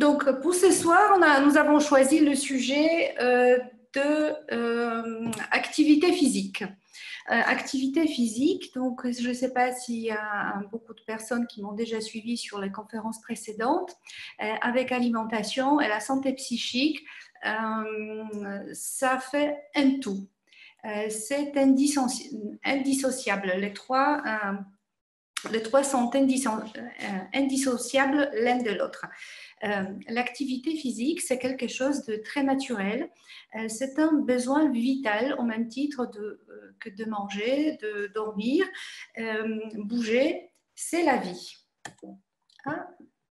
Donc, pour ce soir, nous avons choisi le sujet de activité physique. Activité physique, donc je ne sais pas s'il y a beaucoup de personnes qui m'ont déjà suivi sur les conférences précédentes, avec alimentation et la santé psychique, ça fait un tout. C'est indissociable. Les trois sont indissociables l'un de l'autre. L'activité physique, c'est quelque chose de très naturel. C'est un besoin vital au même titre que de manger, de dormir. Bouger, c'est la vie. Ah,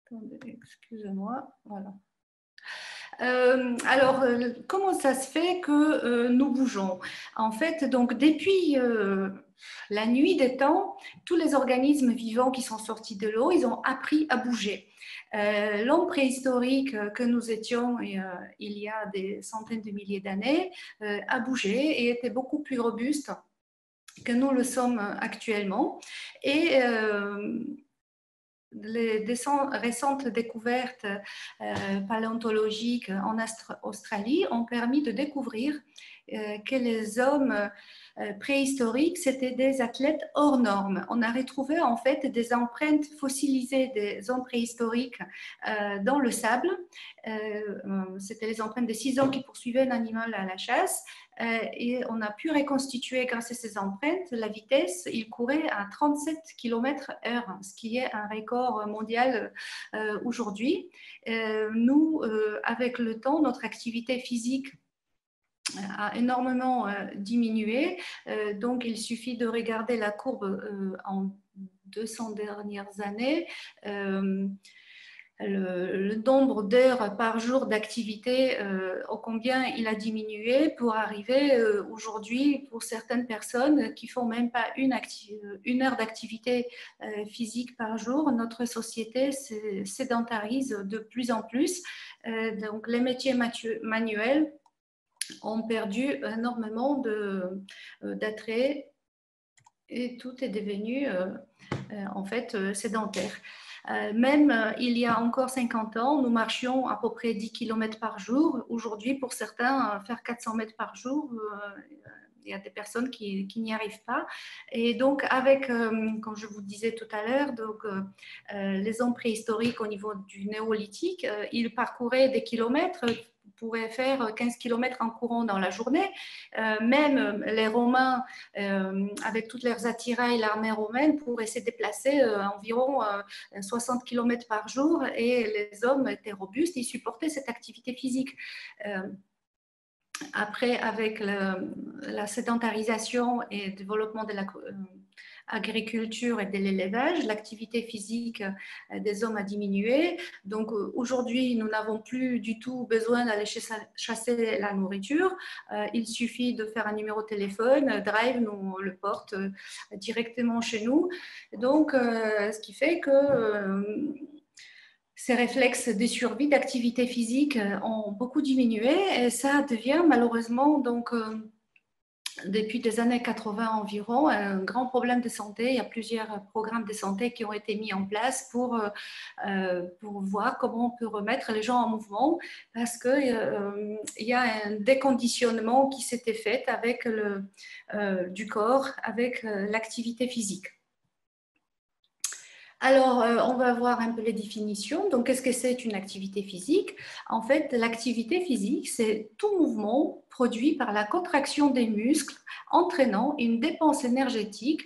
attendez, excusez-moi. Voilà. Alors, comment ça se fait que nous bougeons? En fait, donc, depuis la nuit des temps, tous les organismes vivants qui sont sortis de l'eau, ils ont appris à bouger. L'homme préhistorique que nous étions il y a des centaines de milliers d'années a bougé et était beaucoup plus robuste que nous le sommes actuellement. Et les récentes découvertes paléontologiques en Australie ont permis de découvrir que les hommes préhistoriques, c'était des athlètes hors normes. On a retrouvé en fait des empreintes fossilisées des hommes préhistoriques dans le sable. C'était les empreintes de 6 hommes qui poursuivaient un animal à la chasse. Et on a pu reconstituer grâce à ces empreintes la vitesse. Il courait à 37 km/h, ce qui est un record mondial aujourd'hui. Nous, avec le temps, notre activité physique a énormément diminué. Donc, il suffit de regarder la courbe en 200 dernières années. Le nombre d'heures par jour d'activité, ô combien il a diminué pour arriver aujourd'hui, pour certaines personnes qui font même pas une heure d'activité physique par jour, notre société sédentarise de plus en plus. Donc, les métiers manuels ont perdu énormément d'attrait et tout est devenu en fait sédentaire. Même il y a encore 50 ans, nous marchions à peu près 10 km par jour. Aujourd'hui, pour certains, faire 400 mètres par jour, il y a des personnes qui n'y arrivent pas. Et donc, avec, comme je vous disais tout à l'heure, les hommes préhistoriques au niveau du néolithique, ils parcouraient des kilomètres, pourraient faire 15 km en courant dans la journée. Même les Romains, avec toutes leurs attirails, l'armée romaine pourrait se déplacer environ 60 km par jour et les hommes étaient robustes, ils supportaient cette activité physique. Après, avec la sédentarisation et le développement de l'agriculture et de l'élevage, l'activité physique des hommes a diminué. Donc aujourd'hui, nous n'avons plus du tout besoin d'aller chasser la nourriture. Il suffit de faire un numéro de téléphone, Drive nous le porte directement chez nous. Donc, ce qui fait que ces réflexes de survie, d'activité physique ont beaucoup diminué et ça devient malheureusement, donc, depuis des années 80 environ, un grand problème de santé. Il y a plusieurs programmes de santé qui ont été mis en place pour voir comment on peut remettre les gens en mouvement parce qu'il y a un déconditionnement qui s'était fait avec du corps, avec l'activité physique. Alors, on va voir un peu les définitions. Donc, qu'est-ce que c'est une activité physique? En fait, l'activité physique, c'est tout mouvement produit par la contraction des muscles entraînant une dépense énergétique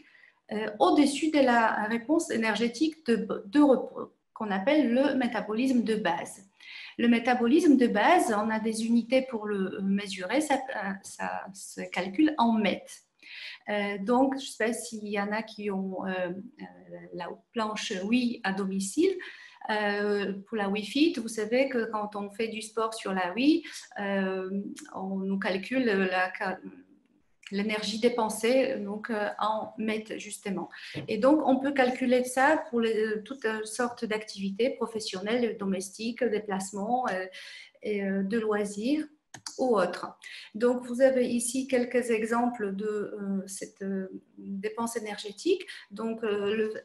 au-dessus de la réponse énergétique de repos, qu'on appelle le métabolisme de base. Le métabolisme de base, on a des unités pour le mesurer, ça se calcule en mètres. Donc, je ne sais pas s'il y en a qui ont la planche Wii à domicile. Pour la Wi-Fi, vous savez que quand on fait du sport sur la Wii, on nous calcule l'énergie dépensée donc, en mètres justement. Et donc, on peut calculer ça pour toutes sortes d'activités professionnelles, domestiques, déplacements et de loisirs. ou autres. Donc, vous avez ici quelques exemples de cette dépense énergétique. Donc,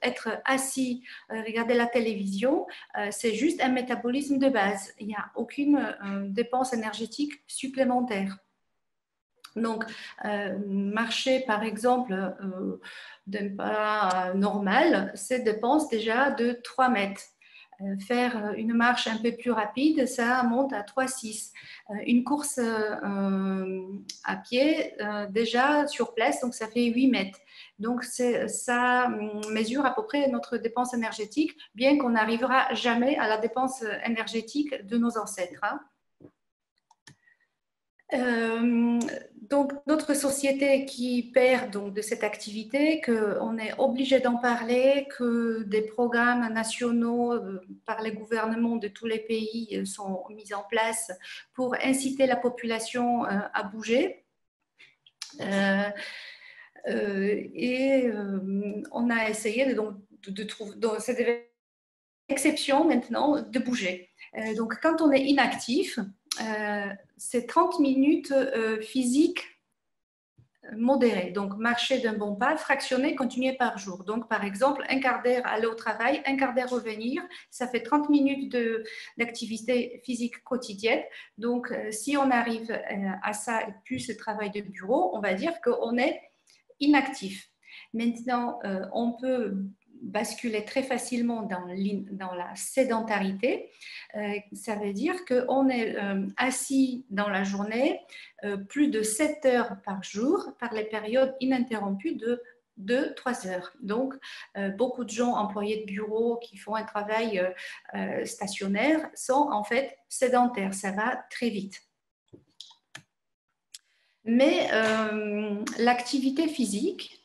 être assis, regarder la télévision, c'est juste un métabolisme de base. Il n'y a aucune dépense énergétique supplémentaire. Donc, marcher, par exemple, d'un pas normal, ça dépense déjà de 3 mètres. Faire une marche un peu plus rapide, ça monte à 3,6. Une course à pied, déjà sur place, donc ça fait 8 mètres. Donc, ça mesure à peu près notre dépense énergétique, bien qu'on n'arrivera jamais à la dépense énergétique de nos ancêtres. Hein. Donc, notre société qui perd donc, de cette activité, qu'on est obligé d'en parler, que des programmes nationaux par les gouvernements de tous les pays sont mis en place pour inciter la population à bouger. On a essayé de trouver, c'est des exceptions maintenant, de bouger. Donc, quand on est inactif, c'est 30 minutes physiques modérées. Donc, marcher d'un bon pas, fractionné, continuer par jour. Donc, par exemple, un quart d'heure aller au travail, un quart d'heure revenir, ça fait 30 minutes d'activité physique quotidienne. Donc, si on arrive à ça, et plus le travail de bureau, on va dire qu'on est inactif. Maintenant, on peut basculer très facilement dans la sédentarité. Ça veut dire qu'on est assis dans la journée plus de 7 heures par jour par les périodes ininterrompues de 2-3 heures. Donc, beaucoup de gens employés de bureau qui font un travail stationnaire sont en fait sédentaires. Ça va très vite. Mais l'activité physique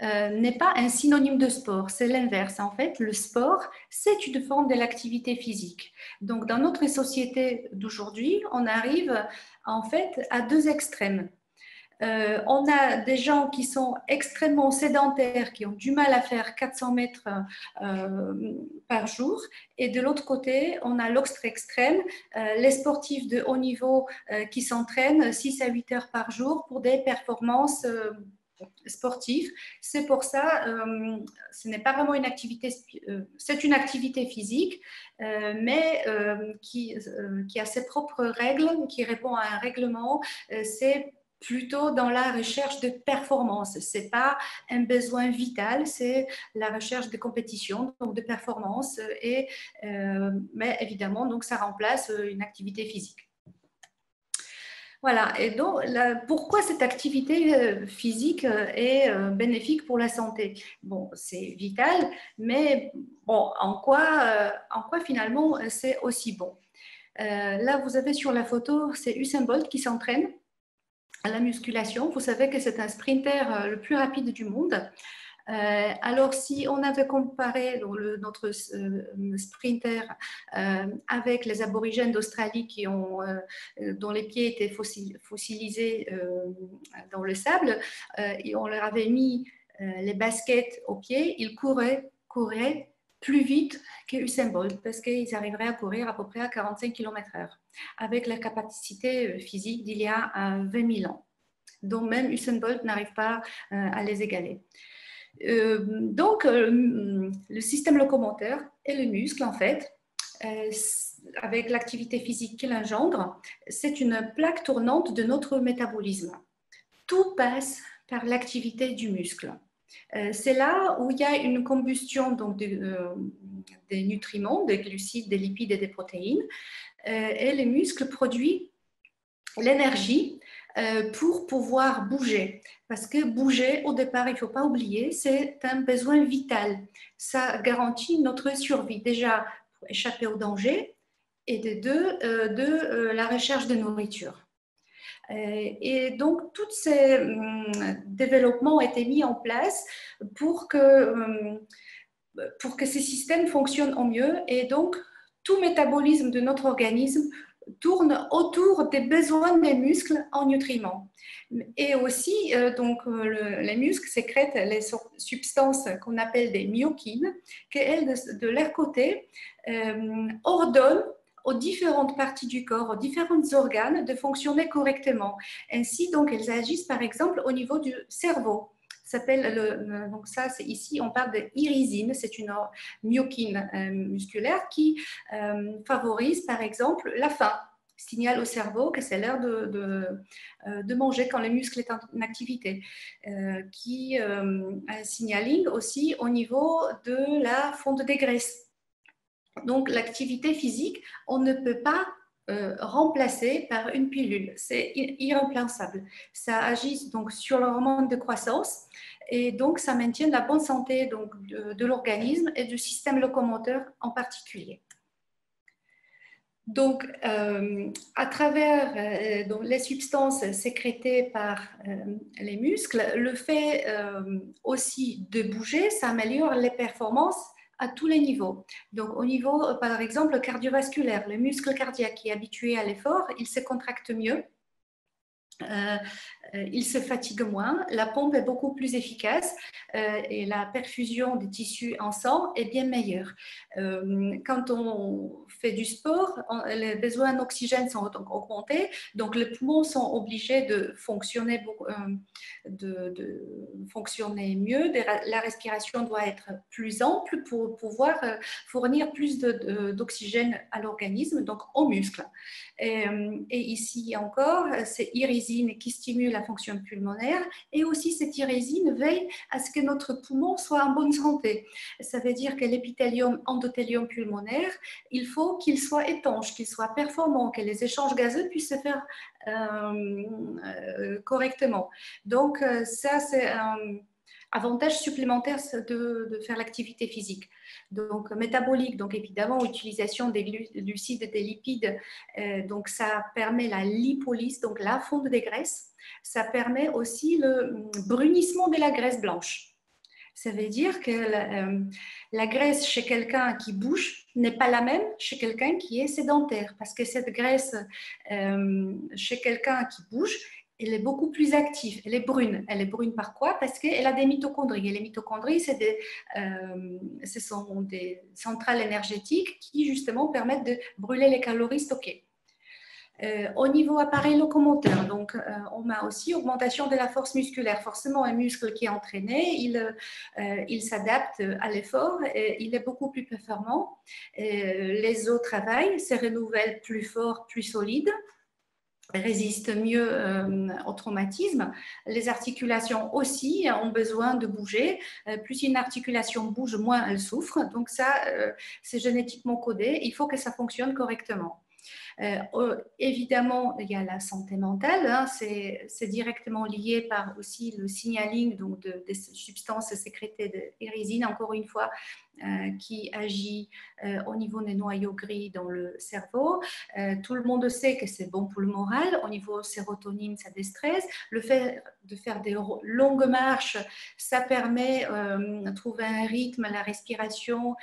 n'est pas un synonyme de sport, c'est l'inverse. En fait, le sport, c'est une forme de l'activité physique. Donc, dans notre société d'aujourd'hui, on arrive en fait à deux extrêmes. On a des gens qui sont extrêmement sédentaires, qui ont du mal à faire 400 mètres par jour. Et de l'autre côté, on a l'autre extrême, les sportifs de haut niveau qui s'entraînent 6 à 8 heures par jour pour des performances sportives. C'est pour ça, ce n'est pas vraiment une activité, c'est une activité physique, mais qui a ses propres règles, qui répond à un règlement. C'est plutôt dans la recherche de performance. Ce n'est pas un besoin vital, c'est la recherche de compétition, donc de performance, mais évidemment, donc, ça remplace une activité physique. Voilà, et donc pourquoi cette activité physique est bénéfique pour la santé? Bon, c'est vital, mais bon, en quoi finalement c'est aussi bon? Là, vous avez sur la photo, c'est Usain Bolt qui s'entraîne à la musculation. Vous savez que c'est un sprinter le plus rapide du monde. Alors, si on avait comparé notre sprinter avec les aborigènes d'Australie dont les pieds étaient fossilisés dans le sable, et on leur avait mis les baskets aux pieds, ils couraient plus vite que Usain Bolt parce qu'ils arriveraient à courir à peu près à 45 km/h avec la capacité physique d'il y a 20 000 ans. Donc même Usain Bolt n'arrive pas à les égaler. Donc, le système locomoteur et le muscle, en fait, avec l'activité physique qu'il engendre, c'est une plaque tournante de notre métabolisme. Tout passe par l'activité du muscle. C'est là où il y a une combustion donc, des nutriments, des glucides, des lipides et des protéines, et les muscles produisent l'énergie pour pouvoir bouger. Parce que bouger, au départ, il ne faut pas oublier, c'est un besoin vital. Ça garantit notre survie, déjà pour échapper au danger, et de la recherche de nourriture. Et donc, tous ces développements ont été mis en place pour que ces systèmes fonctionnent au mieux. Et donc, tout métabolisme de notre organisme tourne autour des besoins des muscles en nutriments. Et aussi, les muscles sécrètent les substances qu'on appelle des myokines, qui, elles, de leur côté, ordonnent aux différentes parties du corps, aux différents organes de fonctionner correctement. Ainsi, donc, elles agissent par exemple au niveau du cerveau. Donc ça, c'est ici, on parle de irisine, c'est une myokine musculaire qui favorise par exemple la faim, signale au cerveau que c'est l'heure de manger quand le muscle est en activité, qui un signaling aussi au niveau de la fonte des graisses. Donc, l'activité physique, on ne peut pas remplacer par une pilule. C'est irremplaçable. Ça agit donc sur l'hormone de croissance et donc ça maintient la bonne santé donc, de l'organisme et du système locomoteur en particulier. Donc, à travers donc les substances sécrétées par les muscles, le fait aussi de bouger, ça améliore les performances à tous les niveaux. Donc, au niveau, par exemple, cardiovasculaire, le muscle cardiaque qui est habitué à l'effort, il se contracte mieux. Il se fatigue moins, la pompe est beaucoup plus efficace et la perfusion des tissus en sang est bien meilleure. Quand on fait du sport, les besoins d'oxygène sont donc augmentés, donc les poumons sont obligés de fonctionner, de fonctionner mieux. La respiration doit être plus ample pour pouvoir fournir plus d'oxygène à l'organisme, donc aux muscles. Et ici encore, c'est irisine qui stimule la fonction pulmonaire et aussi cette irisine veille à ce que notre poumon soit en bonne santé. Ça veut dire que l'épithélium endothélium pulmonaire, il faut qu'il soit étanche, qu'il soit performant, que les échanges gazeux puissent se faire correctement. Donc ça, c'est un avantage supplémentaire de faire l'activité physique. Donc, métabolique, donc évidemment, utilisation des glucides et des lipides, donc ça permet la lipolyse, donc la fonte des graisses. Ça permet aussi le brunissement de la graisse blanche. Ça veut dire que la graisse chez quelqu'un qui bouge n'est pas la même chez quelqu'un qui est sédentaire, parce que cette graisse chez quelqu'un qui bouge, elle est beaucoup plus active, elle est brune. Elle est brune par quoi? Parce qu'elle a des mitochondries. Et les mitochondries, ce sont des centrales énergétiques qui, justement, permettent de brûler les calories stockées. Au niveau appareil locomoteur, donc on a aussi augmentation de la force musculaire. Forcément, un muscle qui est entraîné, il s'adapte à l'effort, il est beaucoup plus performant. Les os travaillent, se renouvellent plus fort, plus solide, résistent mieux au traumatisme. Les articulations aussi ont besoin de bouger. Plus une articulation bouge, moins elle souffre. Donc ça, c'est génétiquement codé. Il faut que ça fonctionne correctement. Évidemment, il y a la santé mentale, hein, c'est directement lié par aussi le signaling donc des substances sécrétées de irisine, encore une fois, qui agit au niveau des noyaux gris dans le cerveau. Tout le monde sait que c'est bon pour le moral. Au niveau sérotonine, ça déstresse. Le fait de faire des longues marches, ça permet de trouver un rythme, la respiration,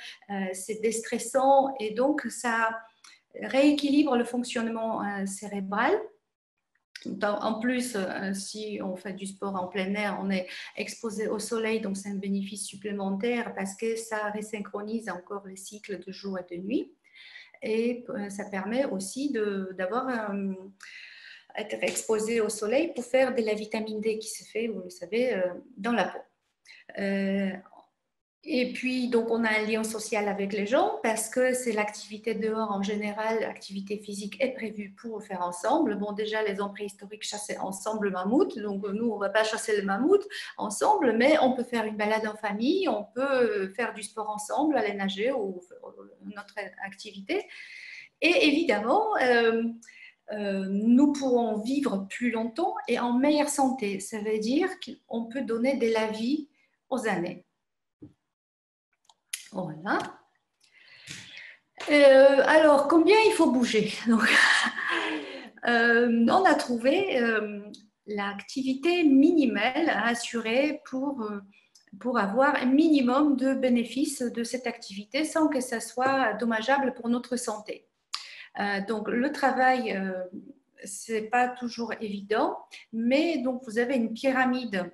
c'est déstressant et donc ça rééquilibre le fonctionnement cérébral. En plus, si on fait du sport en plein air, on est exposé au soleil, donc c'est un bénéfice supplémentaire parce que ça resynchronise encore les cycles de jour et de nuit. Et ça permet aussi d'avoir être exposé au soleil pour faire de la vitamine D qui se fait, vous le savez, dans la peau. Et puis, donc, on a un lien social avec les gens parce que c'est l'activité dehors en général, l'activité physique est prévue pour faire ensemble. Bon, déjà, les hommes préhistoriques chassaient ensemble le mammouth, donc nous, on ne va pas chasser le mammouth ensemble, mais on peut faire une balade en famille, on peut faire du sport ensemble, aller nager ou notre activité. Et évidemment, nous pourrons vivre plus longtemps et en meilleure santé. Ça veut dire qu'on peut donner de la vie aux années. Voilà. Alors, combien il faut bouger? Donc, on a trouvé l'activité minimale à assurer pour avoir un minimum de bénéfices de cette activité sans que ça soit dommageable pour notre santé. Donc, le travail, c'est pas toujours évident, mais donc vous avez une pyramide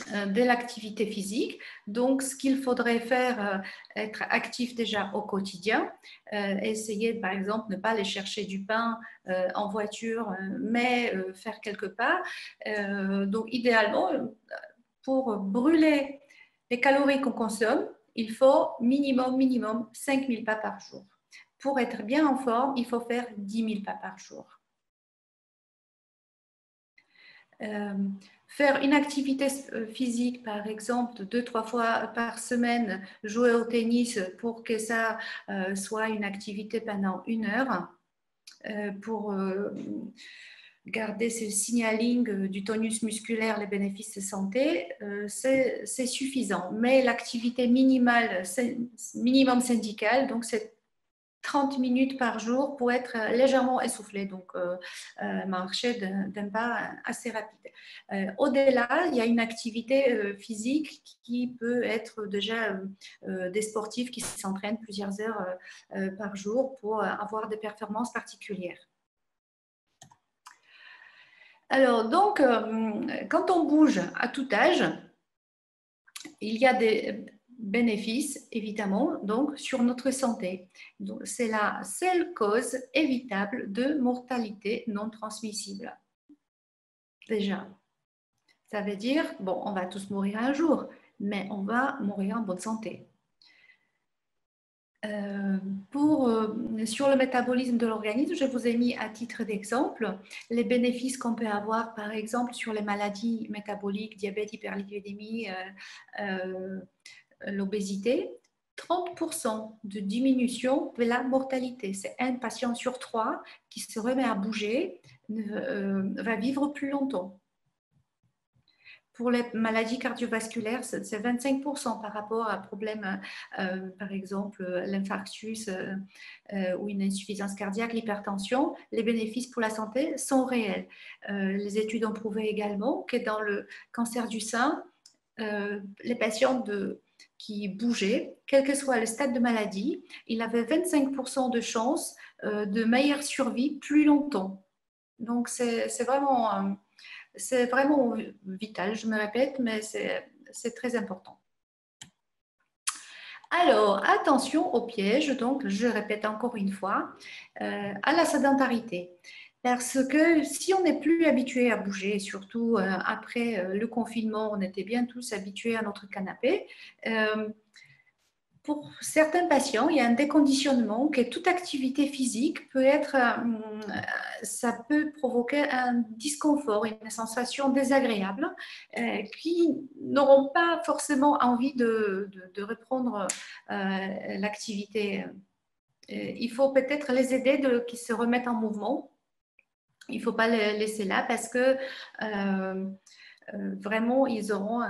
de l'activité physique. Donc, ce qu'il faudrait faire, être actif déjà au quotidien, essayer, par exemple, ne pas aller chercher du pain en voiture, mais faire quelques pas. Donc, idéalement, pour brûler les calories qu'on consomme, il faut minimum 5000 pas par jour. Pour être bien en forme, il faut faire 10 000 pas par jour. Faire une activité physique, par exemple, 2-3 fois par semaine, jouer au tennis pour que ça soit une activité pendant 1 heure, pour garder ce signaling du tonus musculaire, les bénéfices de santé, c'est suffisant. Mais l'activité minimale, minimum syndicale, donc c'est 30 minutes par jour pour être légèrement essoufflé, donc marcher d'un pas assez rapide. Au-delà, il y a une activité physique qui peut être déjà des sportifs qui s'entraînent plusieurs heures par jour pour avoir des performances particulières. Alors, donc, quand on bouge à tout âge, il y a des bénéfices, évidemment, donc, sur notre santé. C'est la seule cause évitable de mortalité non transmissible. Déjà, ça veut dire, bon, on va tous mourir un jour, mais on va mourir en bonne santé. Sur le métabolisme de l'organisme, je vous ai mis à titre d'exemple les bénéfices qu'on peut avoir, par exemple, sur les maladies métaboliques, diabète, hyperlipidémie, l'obésité. 30% de diminution de la mortalité. C'est un patient sur 3 qui se remet à bouger, va vivre plus longtemps. Pour les maladies cardiovasculaires, c'est 25% par rapport à problèmes, par exemple, l'infarctus ou une insuffisance cardiaque, l'hypertension. Les bénéfices pour la santé sont réels. Les études ont prouvé également que dans le cancer du sein, les patients qui bougeaient, quel que soit le stade de maladie, il avait 25% de chances de meilleure survie plus longtemps. Donc, c'est vraiment vital, je me répète, mais c'est très important. Alors, attention au piège, donc je répète encore une fois, à la sédentarité. Parce que si on n'est plus habitué à bouger, surtout après le confinement, on était bien tous habitués à notre canapé, pour certains patients, il y a un déconditionnement que toute activité physique peut être, ça peut provoquer un disconfort, une sensation désagréable, qui n'auront pas forcément envie de reprendre l'activité. Il faut peut-être les aider qu'ils se remettent en mouvement. Il ne faut pas les laisser là parce que vraiment, ils auront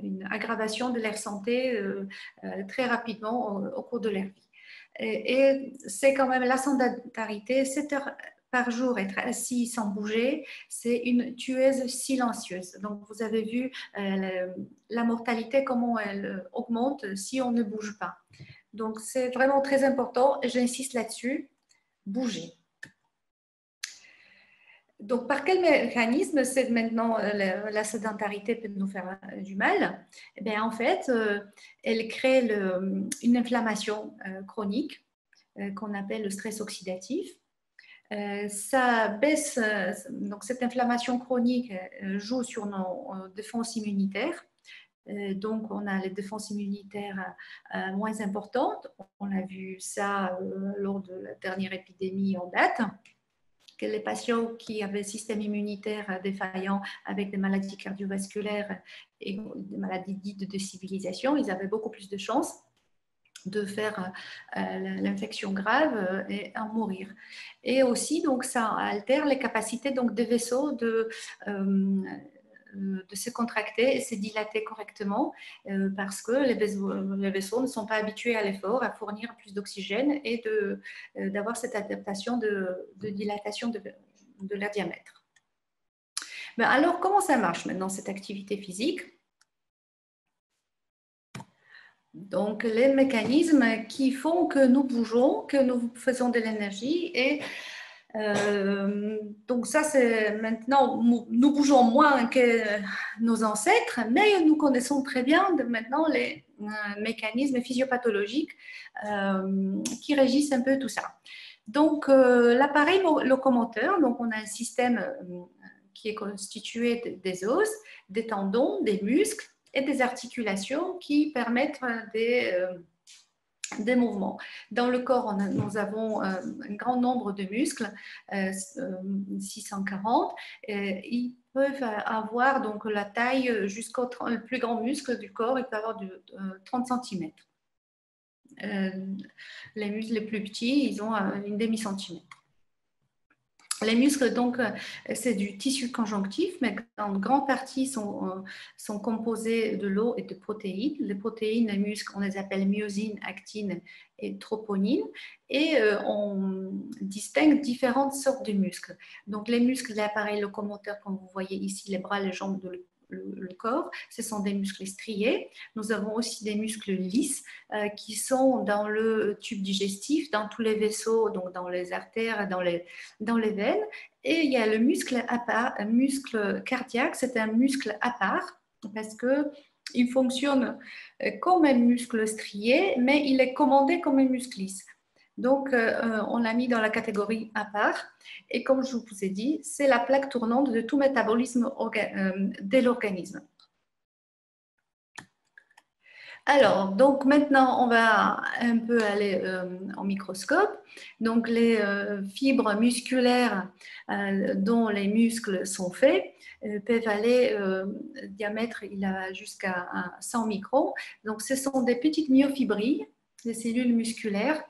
une aggravation de leur santé très rapidement au cours de leur vie. Et c'est quand même la sédentarité, 7 heures par jour, être assis sans bouger, c'est une tueuse silencieuse. Donc, vous avez vu la mortalité, comment elle augmente si on ne bouge pas. Donc, c'est vraiment très important, et j'insiste là-dessus, bouger. Donc, par quel mécanisme c'est maintenant la sédentarité peut nous faire du mal? Eh bien, en fait, elle crée une inflammation chronique qu'on appelle le stress oxydatif. Ça baisse, donc cette inflammation chronique joue sur nos défenses immunitaires. Donc, on a les défenses immunitaires moins importantes. On a vu ça lors de la dernière épidémie en date, que les patients qui avaient un système immunitaire défaillant avec des maladies cardiovasculaires et des maladies dites de civilisation, ils avaient beaucoup plus de chances de faire l'infection grave et en mourir. Et aussi, donc, ça altère les capacités donc, des vaisseaux de se contracter et se dilater correctement parce que les vaisseaux ne sont pas habitués à l'effort, à fournir plus d'oxygène et d'avoir cette adaptation de dilatation de leur diamètre. Mais alors, comment ça marche maintenant, cette activité physique? Donc, les mécanismes qui font que nous bougeons, que nous faisons de l'énergie et Donc ça, c'est maintenant, nous bougeons moins que nos ancêtres, mais nous connaissons très bien maintenant les mécanismes physiopathologiques qui régissent un peu tout ça. Donc l'appareil locomoteur, donc on a un système qui est constitué des os, des tendons, des muscles et des articulations qui permettent des mouvements. Dans le corps, nous avons un grand nombre de muscles, 640. Ils peuvent avoir donc la taille jusqu'au le plus grand muscle du corps, il peut avoir de 30 cm. Les muscles les plus petits, ils ont une demi-centimètre. Les muscles, donc, c'est du tissu conjonctif, mais en grande partie sont composés de l'eau et de protéines. Les protéines, les muscles, on les appelle myosine, actine et troponine. Et on distingue différentes sortes de muscles. Donc, les muscles de l'appareil locomoteur, comme vous voyez ici, les bras, les jambes, le corps, ce sont des muscles striés. Nous avons aussi des muscles lisses qui sont dans le tube digestif, dans tous les vaisseaux, donc dans les artères, dans les veines. Et il y a le muscle à part, un muscle cardiaque, c'est un muscle à part parce qu'il fonctionne comme un muscle strié, mais il est commandé comme un muscle lisse. Donc, on l'a mis dans la catégorie à part. Et comme je vous ai dit, c'est la plaque tournante de tout métabolisme de l'organisme. Alors, donc maintenant, on va un peu aller en microscope. Donc, les fibres musculaires dont les muscles sont faits peuvent aller, diamètre, il a jusqu'à 100 microns. Donc, ce sont des petites myofibrilles, des cellules musculaires,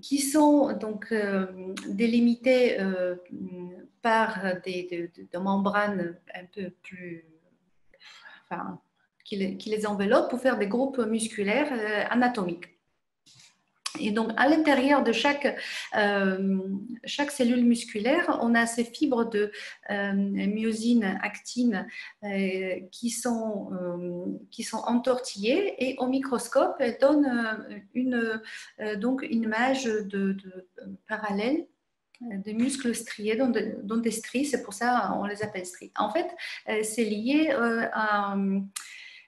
qui sont donc délimitées par des membranes un peu plus, enfin, qui les enveloppent pour faire des groupes musculaires anatomiques. Et donc, à l'intérieur de chaque cellule musculaire, on a ces fibres de myosine, actine qui sont entortillées et au microscope, elles donnent donc une image parallèle de muscles striés, dont des stries, c'est pour ça qu'on les appelle stries. En fait, c'est lié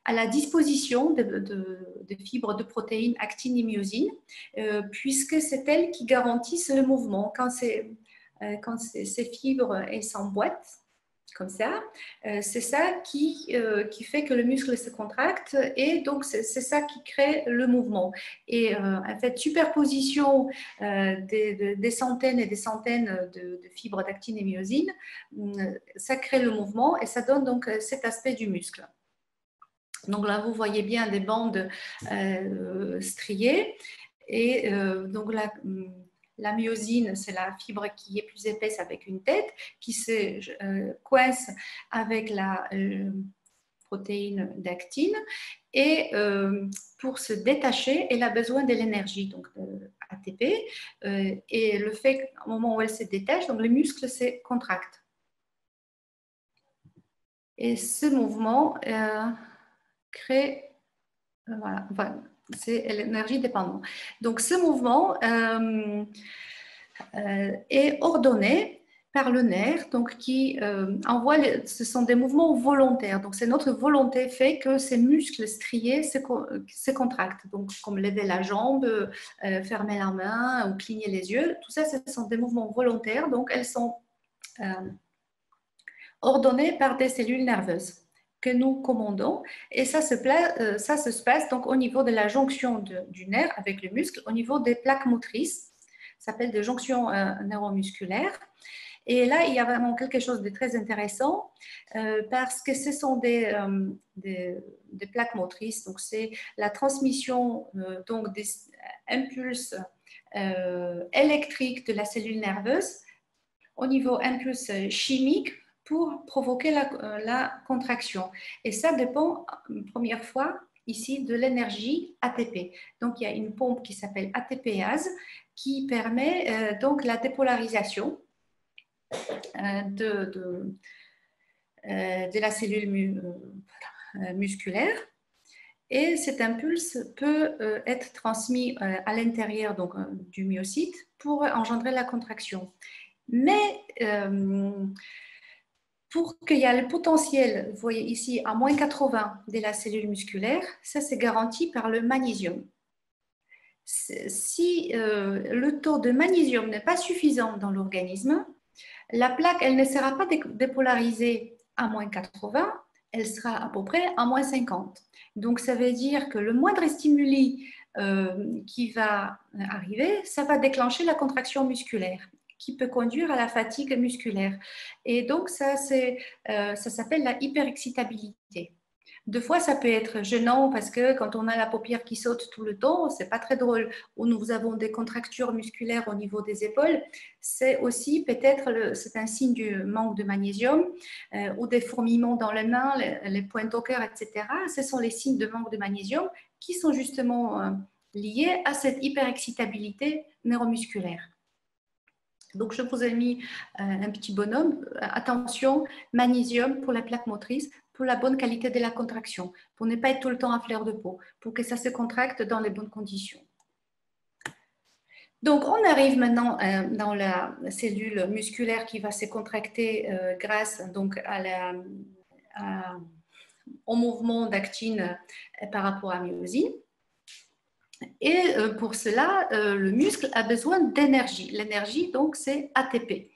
à la disposition de fibres de protéines actine et myosine, puisque c'est elles qui garantissent le mouvement. Quand ces fibres s'emboîtent, comme ça, c'est ça qui fait que le muscle se contracte et donc c'est ça qui crée le mouvement. Et en fait, superposition des centaines et des centaines de fibres d'actine et myosine, ça crée le mouvement et ça donne donc cet aspect du muscle. Donc là, vous voyez bien des bandes striées et donc la myosine, c'est la fibre qui est plus épaisse avec une tête, qui se coince avec la protéine d'actine. Et pour se détacher, elle a besoin de l'énergie, donc ATP. Et le fait qu'au moment où elle se détache, donc le muscle se contracte. Et ce mouvement crée... voilà. Enfin, c'est l'énergie dépendante. Donc, ce mouvement est ordonné par le nerf, donc qui envoie, ce sont des mouvements volontaires. Donc, c'est notre volonté fait que ces muscles striés se contractent. Donc, comme lever la jambe, fermer la main ou cligner les yeux, tout ça, ce sont des mouvements volontaires. Donc, elles sont ordonnées par des cellules nerveuses que nous commandons et ça se passe donc au niveau de la jonction du nerf avec le muscle, au niveau des plaques motrices, ça s'appelle des jonctions neuromusculaires. Et là, il y a vraiment quelque chose de très intéressant parce que ce sont des plaques motrices, donc c'est la transmission donc des impulses électriques de la cellule nerveuse au niveau impulse chimique pour provoquer la contraction. Et ça dépend, première fois, ici, de l'énergie ATP. Donc, il y a une pompe qui s'appelle ATPase qui permet donc la dépolarisation de la cellule musculaire. Et cet impulse peut être transmis à l'intérieur du myocyte pour engendrer la contraction. Mais pour qu'il y ait le potentiel, vous voyez ici, à moins 80 de la cellule musculaire, ça c'est garanti par le magnésium. Si le taux de magnésium n'est pas suffisant dans l'organisme, la plaque, elle ne sera pas dépolarisée à moins 80, elle sera à peu près à moins 50. Donc, ça veut dire que le moindre stimuli qui va arriver, ça va déclencher la contraction musculaire qui peut conduire à la fatigue musculaire. Et donc, ça s'appelle la hyperexcitabilité. Deux fois, ça peut être gênant parce que quand on a la paupière qui saute tout le temps, c'est pas très drôle. Ou nous avons des contractures musculaires au niveau des épaules, c'est aussi peut-être c'est un signe du manque de magnésium ou des fourmillements dans les mains, les pointes au cœur, etc. Ce sont les signes de manque de magnésium qui sont justement liés à cette hyperexcitabilité neuromusculaire. Donc, je vous ai mis un petit bonhomme. Attention, magnésium pour la plaque motrice, pour la bonne qualité de la contraction, pour ne pas être tout le temps à fleur de peau, pour que ça se contracte dans les bonnes conditions. Donc, on arrive maintenant dans la cellule musculaire qui va se contracter grâce donc, au mouvement d'actine par rapport à myosine. Et pour cela, le muscle a besoin d'énergie. L'énergie, donc, c'est ATP.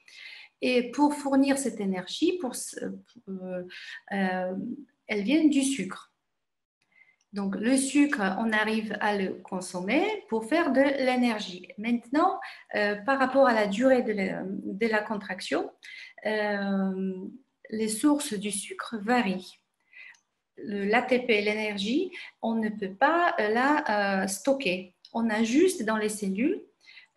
Et pour fournir cette énergie, elle vient du sucre. Donc, le sucre, on arrive à le consommer pour faire de l'énergie. Maintenant, par rapport à la durée de la contraction, les sources du sucre varient. L'ATP, l'énergie, on ne peut pas la stocker. On a juste dans les cellules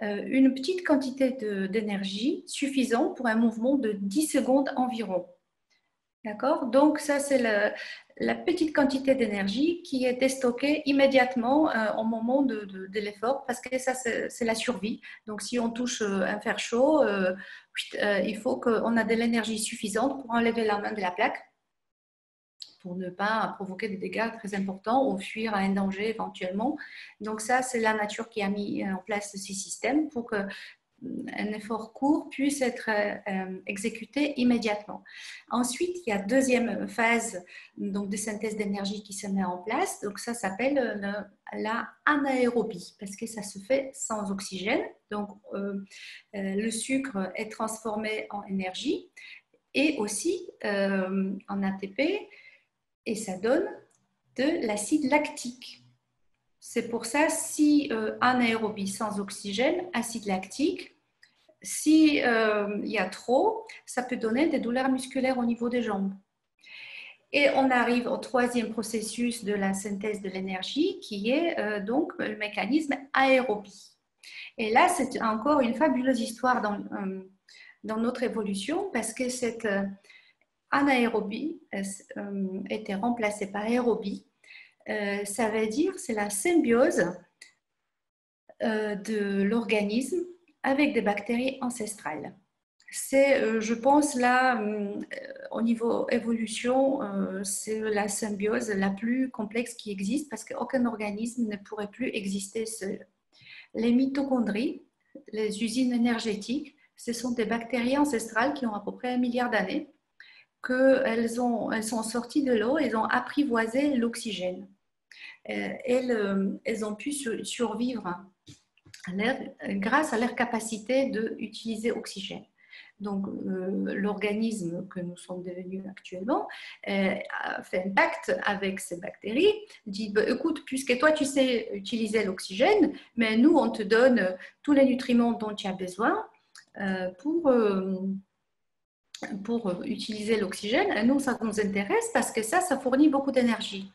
une petite quantité d'énergie suffisante pour un mouvement de 10 secondes environ. D'accord? Donc, ça, c'est la petite quantité d'énergie qui est déstockée immédiatement au moment de l'effort parce que ça, c'est la survie. Donc, si on touche un fer chaud, il faut qu'on ait de l'énergie suffisante pour enlever la main de la plaque pour ne pas provoquer des dégâts très importants ou fuir à un danger éventuellement. Donc ça, c'est la nature qui a mis en place ce système pour qu'un effort court puisse être exécuté immédiatement. Ensuite, il y a deuxième phase donc, de synthèse d'énergie qui se met en place. Donc ça s'appelle la anaérobie parce que ça se fait sans oxygène. Donc le sucre est transformé en énergie et aussi en ATP. Et ça donne de l'acide lactique. C'est pour ça, si anaérobie sans oxygène, acide lactique, si y a trop, ça peut donner des douleurs musculaires au niveau des jambes. Et on arrive au troisième processus de la synthèse de l'énergie, qui est donc le mécanisme aérobie. Et là, c'est encore une fabuleuse histoire dans notre évolution, parce que cette anaérobie était remplacée par aérobie. Ça veut dire c'est la symbiose de l'organisme avec des bactéries ancestrales. C'est, je pense, là, au niveau évolution, c'est la symbiose la plus complexe qui existe parce qu'aucun organisme ne pourrait plus exister seul. Les mitochondries, les usines énergétiques, ce sont des bactéries ancestrales qui ont à peu près 1 milliard d'années. Elles sont sorties de l'eau, elles ont apprivoisé l'oxygène. Elles ont pu survivre grâce à leur capacité d'utiliser l'oxygène. Donc, l'organisme que nous sommes devenus actuellement a fait un pacte avec ces bactéries, dit bah, écoute, puisque toi tu sais utiliser l'oxygène, mais nous on te donne tous les nutriments dont tu as besoin pour utiliser l'oxygène. Nous, ça nous intéresse parce que ça fournit beaucoup d'énergie.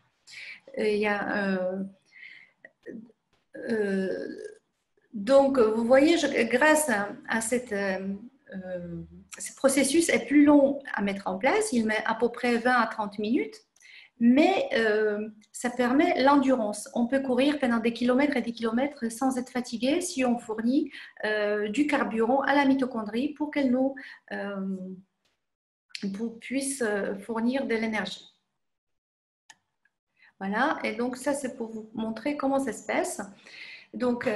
Donc, vous voyez, grâce à ce processus est plus long à mettre en place, il met à peu près 20 à 30 minutes, mais ça permet l'endurance. On peut courir pendant des kilomètres et des kilomètres sans être fatigué si on fournit du carburant à la mitochondrie pour qu'elle nous puisse fournir de l'énergie. Voilà, et donc ça c'est pour vous montrer comment ça se passe. Donc,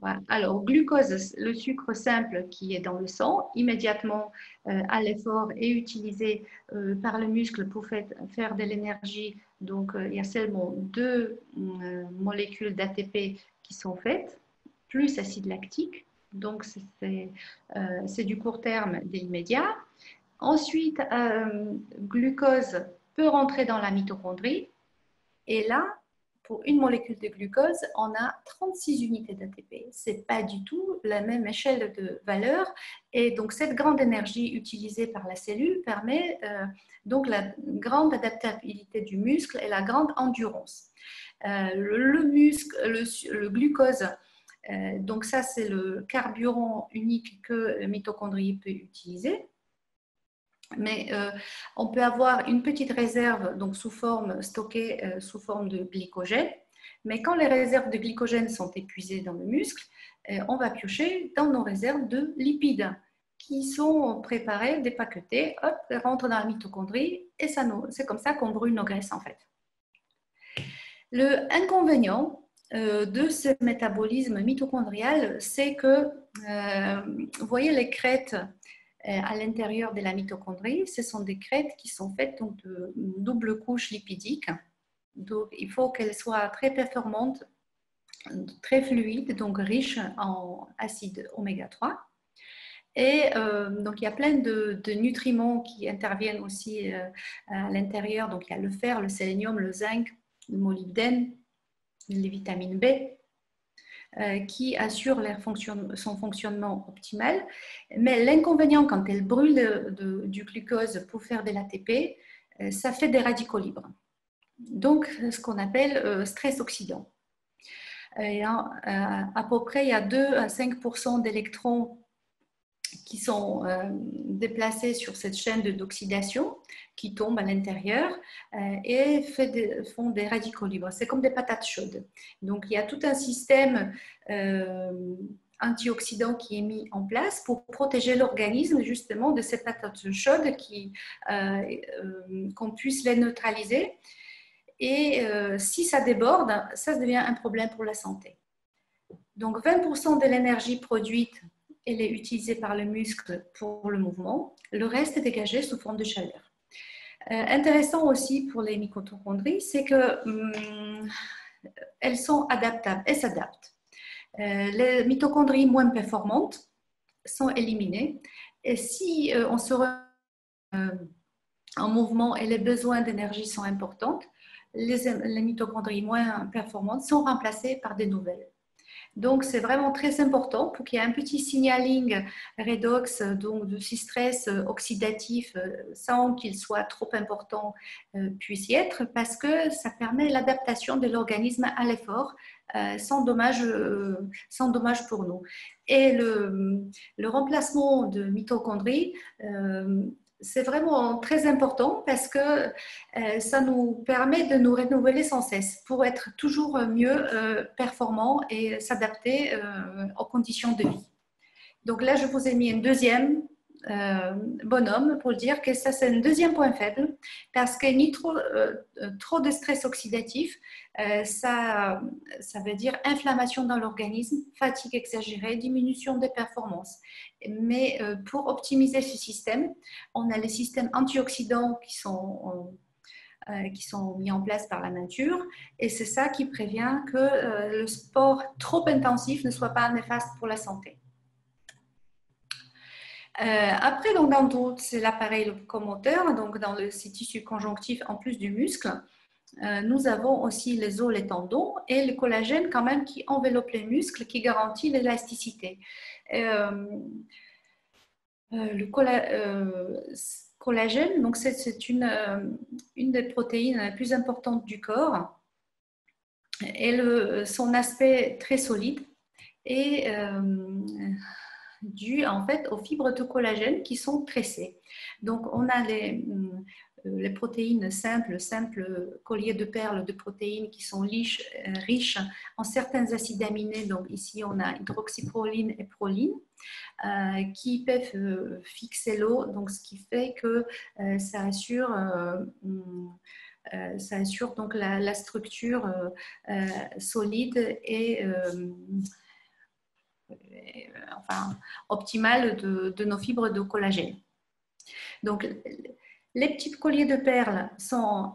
voilà. Alors, glucose, le sucre simple qui est dans le sang, immédiatement à l'effort est utilisé par le muscle pour faire de l'énergie. Donc, il y a seulement deux molécules d'ATP qui sont faites, plus acide lactique. Donc, c'est du court terme, de l'immédiat. Ensuite, glucose peut rentrer dans la mitochondrie. Et là, pour une molécule de glucose, on a 36 unités d'ATP. Ce n'est pas du tout la même échelle de valeur. Et donc, cette grande énergie utilisée par la cellule permet donc la grande adaptabilité du muscle et la grande endurance. Le glucose, donc ça, c'est le carburant unique que la mitochondrie peut utiliser. Mais on peut avoir une petite réserve donc stockée sous forme de glycogène. Mais quand les réserves de glycogène sont épuisées dans le muscle, on va piocher dans nos réserves de lipides qui sont préparés, dépaquetés, hop, rentrent dans la mitochondrie et c'est comme ça qu'on brûle nos graisses en fait. Le inconvénient de ce métabolisme mitochondrial, c'est que, vous voyez les crêtes à l'intérieur de la mitochondrie, ce sont des crêtes qui sont faites donc, de double couche lipidique. Donc, il faut qu'elles soient très performantes, très fluides, donc riches en acide oméga 3. Et donc, il y a plein de nutriments qui interviennent aussi à l'intérieur. Donc, il y a le fer, le sélénium, le zinc, le molybdène, les vitamines B, qui assurent son fonctionnement optimal. Mais l'inconvénient, quand elle brûle du glucose pour faire de l'ATP, ça fait des radicaux libres. Donc, ce qu'on appelle stress oxydant. À peu près, il y a 2 à 5% d'électrons qui sont déplacés sur cette chaîne d'oxydation, qui tombent à l'intérieur et font des radicaux libres. C'est comme des patates chaudes. Donc, il y a tout un système antioxydant qui est mis en place pour protéger l'organisme justement de ces patates chaudes qu'on puisse les neutraliser. Et si ça déborde, ça devient un problème pour la santé. Donc, 20% de l'énergie produite, elle est utilisée par le muscle pour le mouvement. Le reste est dégagé sous forme de chaleur. Intéressant aussi pour les mitochondries, c'est qu'elles sont adaptables, elles s'adaptent. Les mitochondries moins performantes sont éliminées. Et si on se remet en mouvement et les besoins d'énergie sont importants, les mitochondries moins performantes sont remplacées par des nouvelles. Donc, c'est vraiment très important pour qu'il y ait un petit signaling redox, donc de ce stress oxydatif, sans qu'il soit trop important, puisse y être, parce que ça permet l'adaptation de l'organisme à l'effort sans dommage pour nous. Et le remplacement de mitochondries, c'est vraiment très important parce que ça nous permet de nous renouveler sans cesse pour être toujours mieux performants et s'adapter aux conditions de vie. Donc là, je vous ai mis un deuxième bonhomme pour dire que ça, c'est un deuxième point faible parce que ni trop de stress oxydatif, ça veut dire inflammation dans l'organisme, fatigue exagérée, diminution des performances. Mais pour optimiser ce système, on a les systèmes antioxydants qui sont mis en place par la nature et c'est ça qui prévient que le sport trop intensif ne soit pas néfaste pour la santé. Après, donc, dans d'autres, c'est l'appareil locomoteur, donc dans ces tissus conjonctifs en plus du muscle. Nous avons aussi les os, les tendons et le collagène quand même qui enveloppe les muscles, qui garantit l'élasticité. Le collagène, donc c'est une des protéines les plus importantes du corps et son aspect très solide est dû en fait aux fibres de collagène qui sont tressées. Donc on a les protéines simples colliers de perles de protéines qui sont riches en certains acides aminés. Donc ici, on a hydroxyproline et proline qui peuvent fixer l'eau, donc ce qui fait que ça assure donc la structure solide et enfin, optimale de nos fibres de collagène. Donc, les petits colliers de perles sont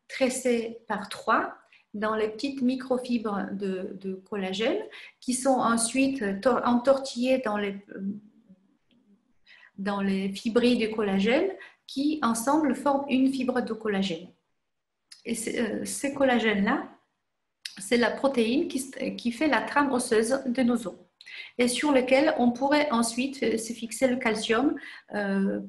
tressés par 3 dans les petites microfibres de collagène qui sont ensuite entortillées dans les fibrilles de collagène qui ensemble forment une fibre de collagène. Et ces collagènes-là, c'est la protéine qui fait la trame osseuse de nos os et sur lequel on pourrait ensuite se fixer le calcium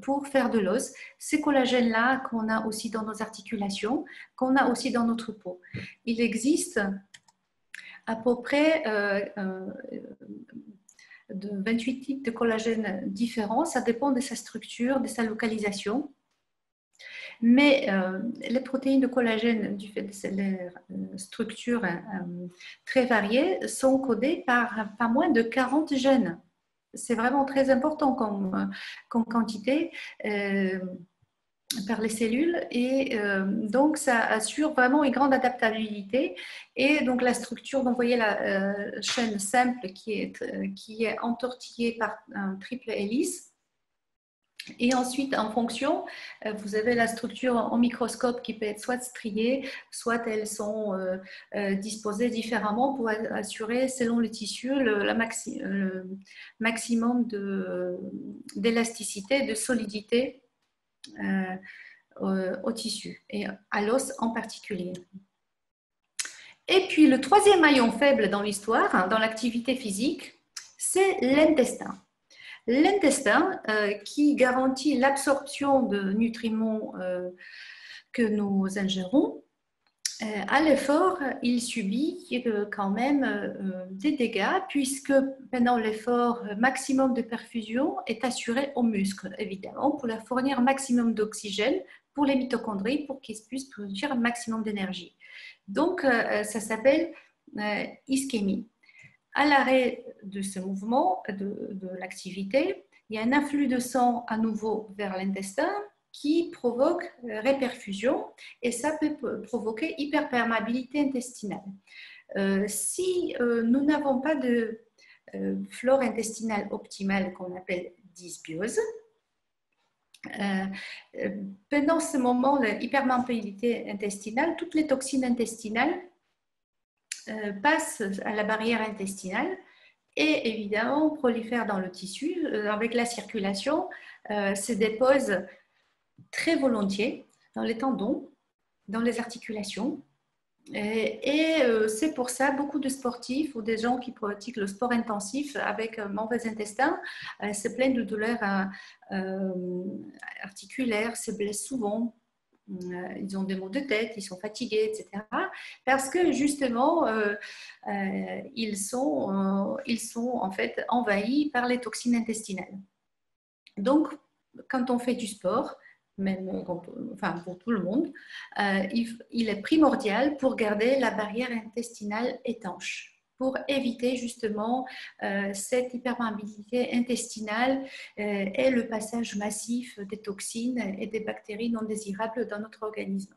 pour faire de l'os. Ces collagènes-là qu'on a aussi dans nos articulations, qu'on a aussi dans notre peau. Il existe à peu près de 28 types de collagène différents. Ça dépend de sa structure, de sa localisation. Mais les protéines de collagène, du fait de leur structure très variée, sont codées par pas moins de 40 gènes. C'est vraiment très important comme quantité par les cellules et donc ça assure vraiment une grande adaptabilité. Et donc la structure, donc vous voyez la chaîne simple qui est entortillée par un triple hélice. Et ensuite, en fonction, vous avez la structure en microscope qui peut être soit striée, soit elles sont disposées différemment pour assurer, selon le tissu, le maximum d'élasticité, de solidité au tissu et à l'os en particulier. Et puis, le troisième maillon faible dans l'histoire, dans l'activité physique, c'est l'intestin. L'intestin qui garantit l'absorption de nutriments que nous ingérons, à l'effort, il subit quand même des dégâts puisque pendant l'effort, maximum de perfusion est assuré aux muscles, évidemment, pour leur fournir un maximum d'oxygène pour les mitochondries pour qu'ils puissent produire un maximum d'énergie. Donc, ça s'appelle ischémie. À l'arrêt de ce mouvement, de l'activité, il y a un afflux de sang à nouveau vers l'intestin qui provoque réperfusion et ça peut provoquer hyperperméabilité intestinale. Si nous n'avons pas de flore intestinale optimale qu'on appelle dysbiose, pendant ce moment, l'hyperperméabilité intestinale, toutes les toxines intestinales passent à la barrière intestinale et évidemment prolifèrent dans le tissu. Avec la circulation, se déposent très volontiers dans les tendons, dans les articulations. Et c'est pour ça beaucoup de sportifs ou des gens qui pratiquent le sport intensif avec un mauvais intestin se plaignent de douleurs articulaires, se blessent souvent. Ils ont des maux de tête, ils sont fatigués, etc. Parce que justement, ils sont en fait envahis par les toxines intestinales. Donc, quand on fait du sport, même enfin pour tout le monde, il est primordial pour garder la barrière intestinale étanche, pour éviter justement cette hyperperméabilité intestinale et le passage massif des toxines et des bactéries non désirables dans notre organisme.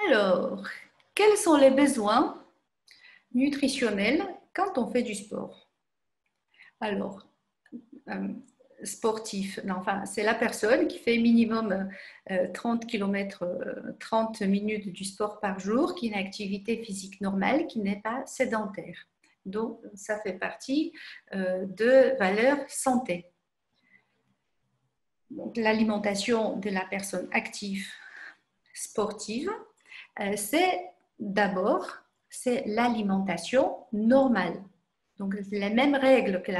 Alors, quels sont les besoins nutritionnels quand on fait du sport? Alors, sportif, enfin, c'est la personne qui fait minimum 30 km, 30 minutes du sport par jour, qui a une activité physique normale, qui n'est pas sédentaire. Donc, ça fait partie de valeurs santé. Donc, l'alimentation de la personne active sportive, c'est d'abord, c'est l'alimentation normale. Donc, les mêmes règles que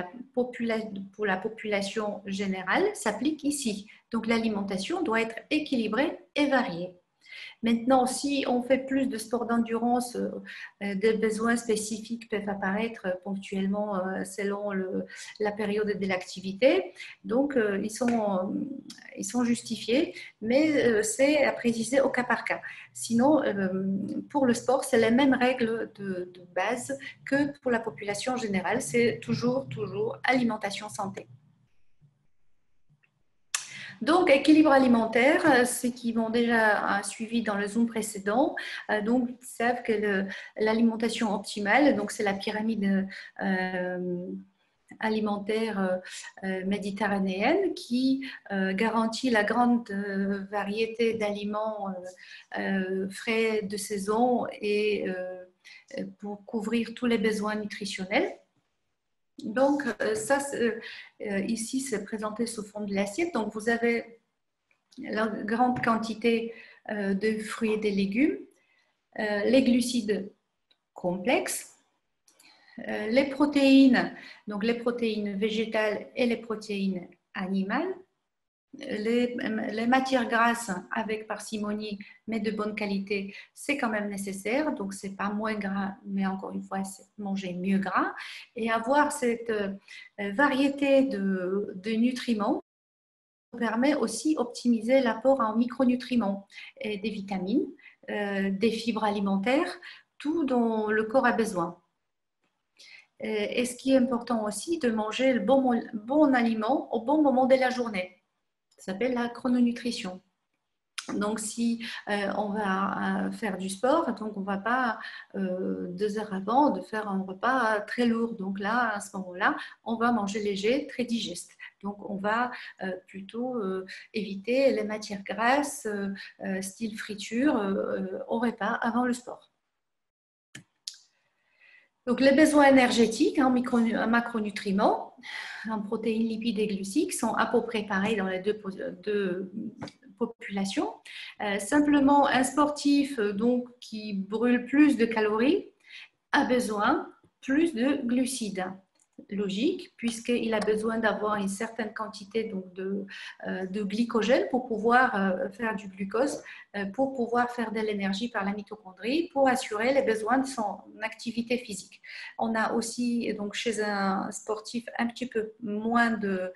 pour la population générale s'appliquent ici. Donc, l'alimentation doit être équilibrée et variée. Maintenant, si on fait plus de sport d'endurance, des besoins spécifiques peuvent apparaître ponctuellement selon la période de l'activité. Donc, ils sont justifiés, mais c'est à préciser au cas par cas. Sinon, pour le sport, c'est les mêmes règles de base que pour la population générale. C'est toujours alimentation santé. Donc, équilibre alimentaire, ceux qui m'ont déjà suivi dans le Zoom précédent, donc, savent que l'alimentation optimale, donc c'est la pyramide alimentaire méditerranéenne qui garantit la grande variété d'aliments frais de saison et pour couvrir tous les besoins nutritionnels. Donc, ça, ici, c'est présenté sous forme de l'assiette. Donc, vous avez la grande quantité de fruits et de légumes, les glucides complexes, les protéines, donc les protéines végétales et les protéines animales, les matières grasses avec parcimonie, mais de bonne qualité, c'est quand même nécessaire. Donc, ce n'est pas moins gras, mais encore une fois, c'est manger mieux gras. Et avoir cette variété de nutriments permet aussi d'optimiser l'apport en micronutriments, et des vitamines, des fibres alimentaires, tout dont le corps a besoin. Et ce qui est important aussi, de manger le bon aliment au bon moment de la journée. Ça s'appelle la chrononutrition. Donc, si on va faire du sport, donc on ne va pas 2 heures avant de faire un repas très lourd. Donc là, à ce moment-là, on va manger léger, très digeste. Donc, on va plutôt éviter les matières grasses, style friture, au repas avant le sport. Donc, les besoins énergétiques en macronutriments, en protéines, lipides et glucides sont à peu près pareils dans les deux populations. Simplement, un sportif donc, qui brûle plus de calories a besoin plus de glucides. Logique, puisqu'il a besoin d'avoir une certaine quantité donc, de glycogène pour pouvoir faire du glucose, pour pouvoir faire de l'énergie par la mitochondrie, pour assurer les besoins de son activité physique. On a aussi, donc, chez un sportif, un petit peu moins de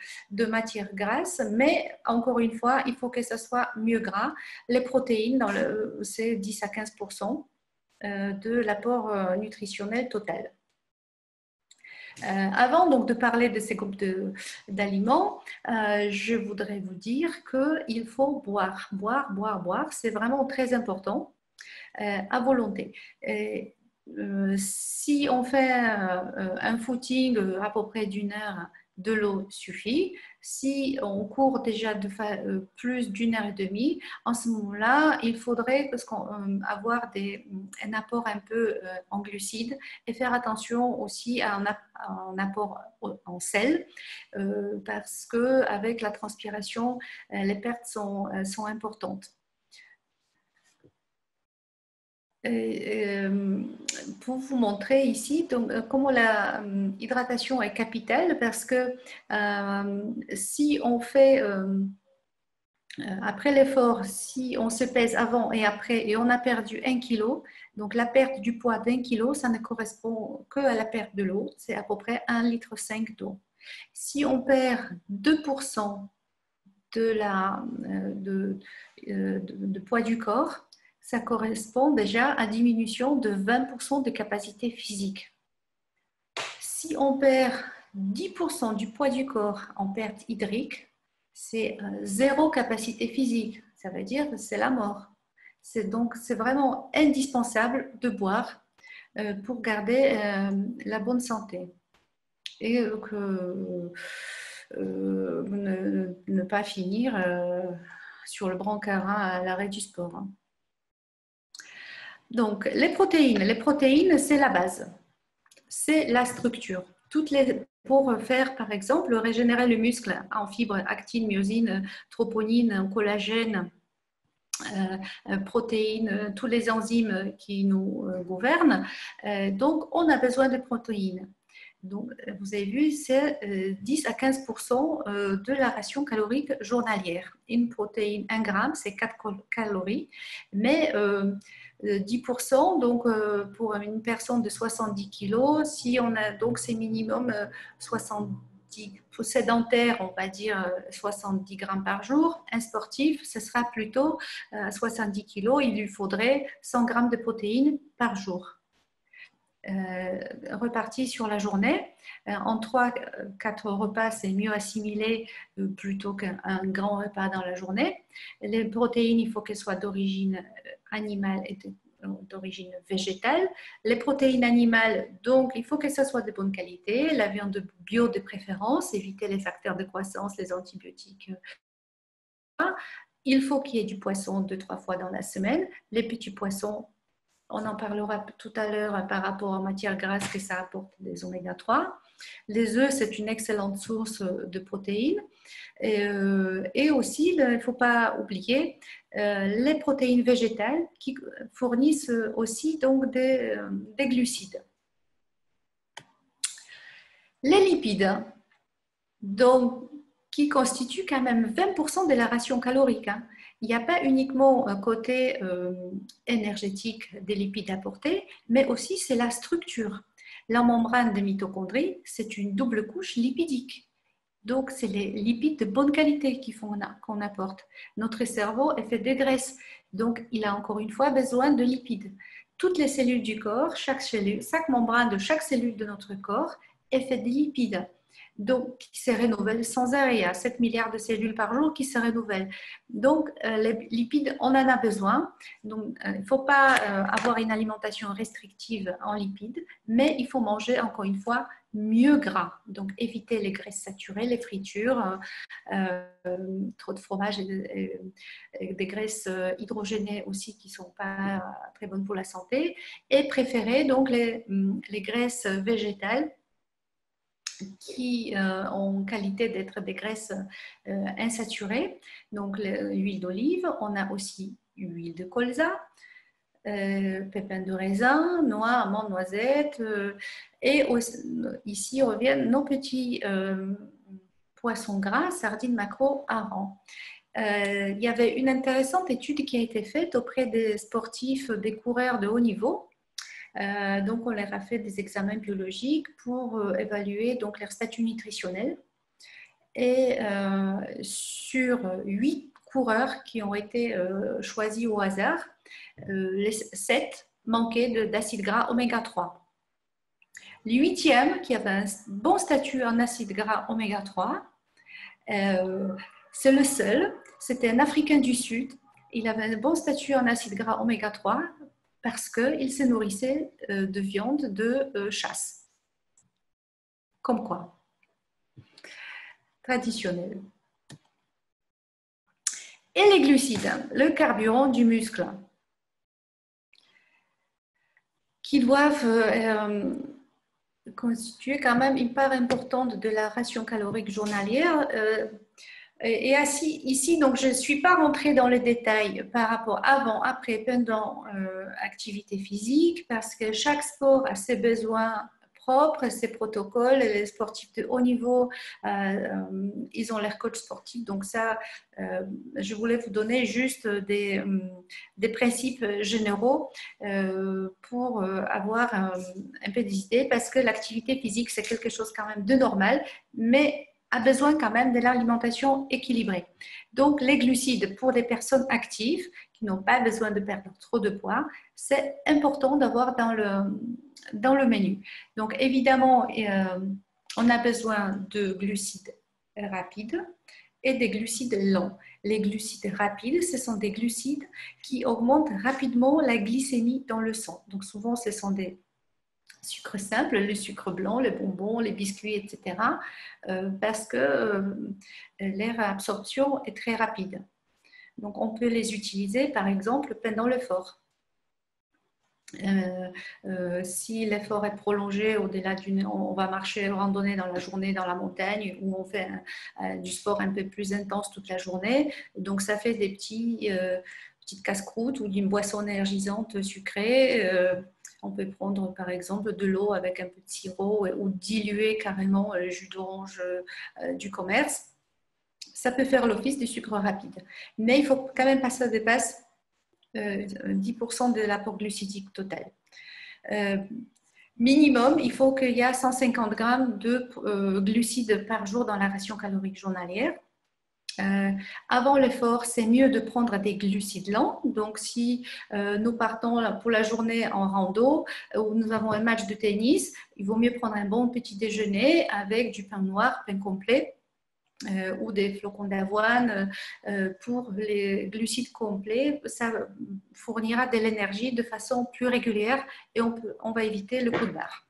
matière grasse, mais encore une fois, il faut que ça soit mieux gras. Les protéines, c'est 10 à 15% de l'apport nutritionnel total. Avant donc de parler de ces groupes d'aliments, je voudrais vous dire qu'il faut boire. C'est vraiment très important à volonté. Si on fait un footing à peu près d'1 heure, de l'eau suffit. Si on court déjà plus d'1 heure et demie, en ce moment-là, il faudrait avoir un apport un peu en glucides et faire attention aussi à un apport en sel parce qu'avec la transpiration, les pertes sont importantes. Pour vous montrer ici donc, comment l'hydratation est capitale parce que si on fait après l'effort, si on se pèse avant et après et on a perdu 1 kg, donc la perte du poids d'1 kg, ça ne correspond que à la perte de l'eau, c'est à peu près 1,5 litre d'eau. Si on perd 2% de poids du corps, ça correspond déjà à diminution de 20% de capacité physique. Si on perd 10% du poids du corps en perte hydrique, c'est 0 capacité physique. Ça veut dire que c'est la mort. Donc, c'est vraiment indispensable de boire pour garder la bonne santé. Et ne pas finir sur le brancard à l'arrêt du sport. Donc, les protéines, c'est la base, c'est la structure. Pour faire, par exemple, régénérer le muscle en fibres, actine, myosine, troponine, collagène, protéines, tous les enzymes qui nous gouvernent. Donc, on a besoin de protéines. Donc, vous avez vu, c'est 10 à 15% de la ration calorique journalière. Une protéine, 1 gramme, c'est 4 calories, mais 10%, donc pour une personne de 70 kg, si on a, donc c'est minimum 70, sédentaire, on va dire 70 grammes par jour. Un sportif, ce sera plutôt à 70 kg, il lui faudrait 100 grammes de protéines par jour. Reparti sur la journée. En 3-4 repas, c'est mieux assimilé plutôt qu'un grand repas dans la journée. Les protéines, il faut qu'elles soient d'origine animale et d'origine végétale. Les protéines animales, donc, il faut que ça soit de bonne qualité. La viande bio de préférence, éviter les facteurs de croissance, les antibiotiques. Il faut qu'il y ait du poisson 2-3 fois dans la semaine. Les petits poissons, on en parlera tout à l'heure par rapport aux matières grasses que ça apporte des oméga 3. Les œufs, c'est une excellente source de protéines. Et aussi, il ne faut pas oublier les protéines végétales qui fournissent aussi donc des glucides. Les lipides, donc, qui constituent quand même 20% de la ration calorique. Il n'y a pas uniquement un côté énergétique des lipides apportés, mais aussi c'est la structure. La membrane des mitochondries, c'est une double couche lipidique. Donc, c'est les lipides de bonne qualité qu'on apporte. Notre cerveau est fait de graisse, donc il a encore une fois besoin de lipides. Toutes les cellules du corps, chaque membrane de chaque cellule de notre corps est faite de lipides. Donc, qui se renouvellent sans arrêt. Il y a 7 milliards de cellules par jour qui se renouvellent. Donc, les lipides, on en a besoin. Donc, il ne faut pas avoir une alimentation restrictive en lipides, mais il faut manger, encore une fois, mieux gras. Donc, éviter les graisses saturées, les fritures, trop de fromage et des graisses hydrogénées aussi qui ne sont pas très bonnes pour la santé. Et préférer donc les graisses végétales qui ont qualité d'être des graisses insaturées. Donc, l'huile d'olive, on a aussi l'huile de colza, pépins de raisin, noix, amandes, noisettes. Et ici reviennent nos petits poissons gras, sardines, maquereaux, harengs. Il y avait une intéressante étude qui a été faite auprès des sportifs, des coureurs de haut niveau. Donc, on leur a fait des examens biologiques pour évaluer donc, leur statut nutritionnel. Et sur 8 coureurs qui ont été choisis au hasard, les 7 manquaient d'acide gras oméga 3. Le 8e, qui avait un bon statut en acide gras oméga 3, c'est le seul, c'était un Africain du Sud. Il avait un bon statut en acide gras oméga 3 parce qu'il se nourrissait de viande de chasse. Comme quoi, traditionnel. Et les glucides, le carburant du muscle, qui doivent constituer quand même une part importante de la ration calorique journalière. Et ici, donc, je ne suis pas rentrée dans les détails par rapport avant, après, pendant activité physique, parce que chaque sport a ses besoins propres, ses protocoles. Les sportifs de haut niveau, ils ont leur coach sportif. Donc ça, je voulais vous donner juste des principes généraux pour avoir un peu d'idées, parce que l'activité physique, c'est quelque chose quand même de normal, mais a besoin quand même de l'alimentation équilibrée. Donc, les glucides pour les personnes actives qui n'ont pas besoin de perdre trop de poids, c'est important d'avoir dans le menu. Donc, évidemment, on a besoin de glucides rapides et des glucides lents. Les glucides rapides, ce sont des glucides qui augmentent rapidement la glycémie dans le sang. Donc, souvent, ce sont des sucre simple, le sucre blanc, les bonbons, les biscuits, etc. Parce que leur absorption est très rapide. Donc, on peut les utiliser, par exemple, pendant l'effort. Si l'effort est prolongé au-delà on va marcher, randonner dans la journée dans la montagne, ou on fait du sport un peu plus intense toute la journée, donc ça fait des petits petite casse-croûte ou d'une boisson énergisante sucrée. On peut prendre par exemple de l'eau avec un peu de sirop ou diluer carrément le jus d'orange du commerce. Ça peut faire l'office du sucre rapide. Mais il ne faut quand même pas que ça dépasse 10% de l'apport glucidique total. Minimum, il faut qu'il y ait 150 grammes de glucides par jour dans la ration calorique journalière. Avant l'effort, c'est mieux de prendre des glucides lents. Donc, si nous partons pour la journée en rando ou nous avons un match de tennis, il vaut mieux prendre un bon petit déjeuner avec du pain noir, pain complet, ou des flocons d'avoine pour les glucides complets. Ça fournira de l'énergie de façon plus régulière et on va éviter le coup de barre.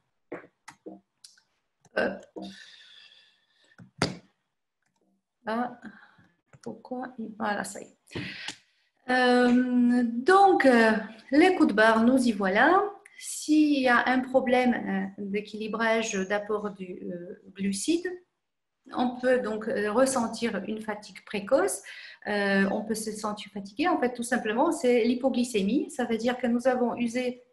Pourquoi? Voilà, ça y est. Donc, les coups de barre, nous y voilà. S'il y a un problème d'équilibrage d'apport du glucide, on peut donc ressentir une fatigue précoce. On peut se sentir fatigué. En fait, tout simplement, c'est l'hypoglycémie. Ça veut dire que nous avons usé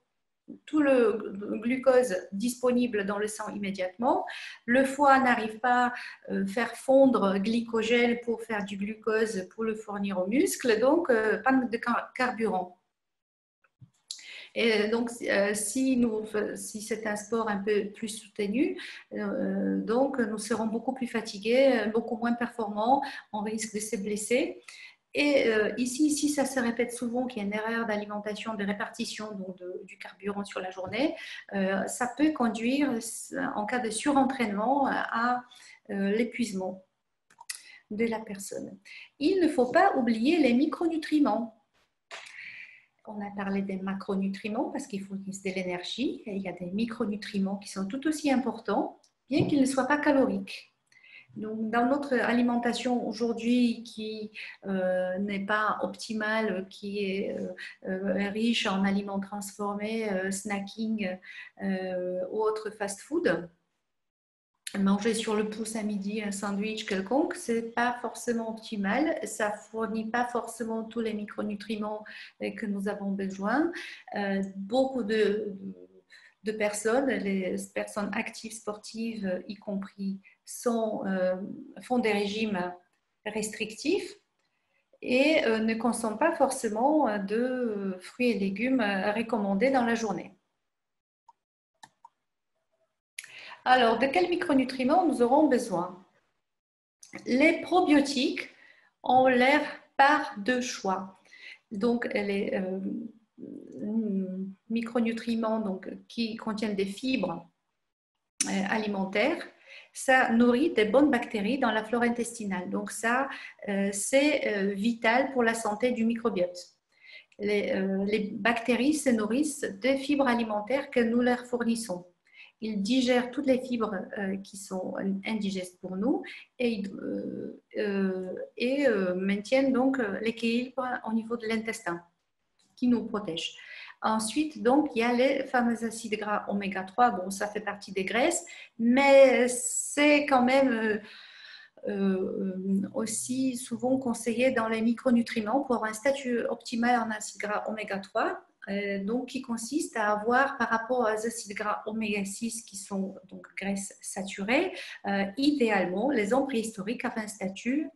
tout le glucose disponible dans le sang immédiatement. Le foie n'arrive pas à faire fondre glycogène pour faire du glucose pour le fournir aux muscles. Donc, pas de carburant. Et donc, si c'est un sport un peu plus soutenu, donc nous serons beaucoup plus fatigués, beaucoup moins performants, on risque de se blesser. Et ici, si ça se répète souvent qu'il y a une erreur d'alimentation, de répartition donc du carburant sur la journée, ça peut conduire, en cas de surentraînement, à l'épuisement de la personne. Il ne faut pas oublier les micronutriments. On a parlé des macronutriments parce qu'ils fournissent de l'énergie. Et il y a des micronutriments qui sont tout aussi importants, bien qu'ils ne soient pas caloriques. Donc, dans notre alimentation aujourd'hui qui n'est pas optimale, qui est riche en aliments transformés, snacking ou autres fast-food, manger sur le pouce à midi un sandwich quelconque, c'est pas forcément optimal. Ça fournit pas forcément tous les micronutriments que nous avons besoin. Beaucoup de personnes, les personnes actives sportives y compris, font des régimes restrictifs et ne consomment pas forcément de fruits et légumes recommandés dans la journée. Alors, de quels micronutriments nous aurons besoin? Les probiotiques ont l'air par de choix. Donc, les micronutriments donc, qui contiennent des fibres alimentaires, ça nourrit des bonnes bactéries dans la flore intestinale. Donc, ça, c'est vital pour la santé du microbiote. Les bactéries se nourrissent des fibres alimentaires que nous leur fournissons. Ils digèrent toutes les fibres qui sont indigestes pour nous et maintiennent donc l'équilibre au niveau de l'intestin qui nous protège. Ensuite, donc, il y a les fameux acides gras oméga 3. Bon, ça fait partie des graisses, mais c'est quand même aussi souvent conseillé dans les micronutriments pour avoir un statut optimal en acides gras oméga 3. Donc, qui consiste à avoir par rapport aux acides gras oméga 6 qui sont donc graisses saturées, idéalement, les hommes préhistoriques avaient un statut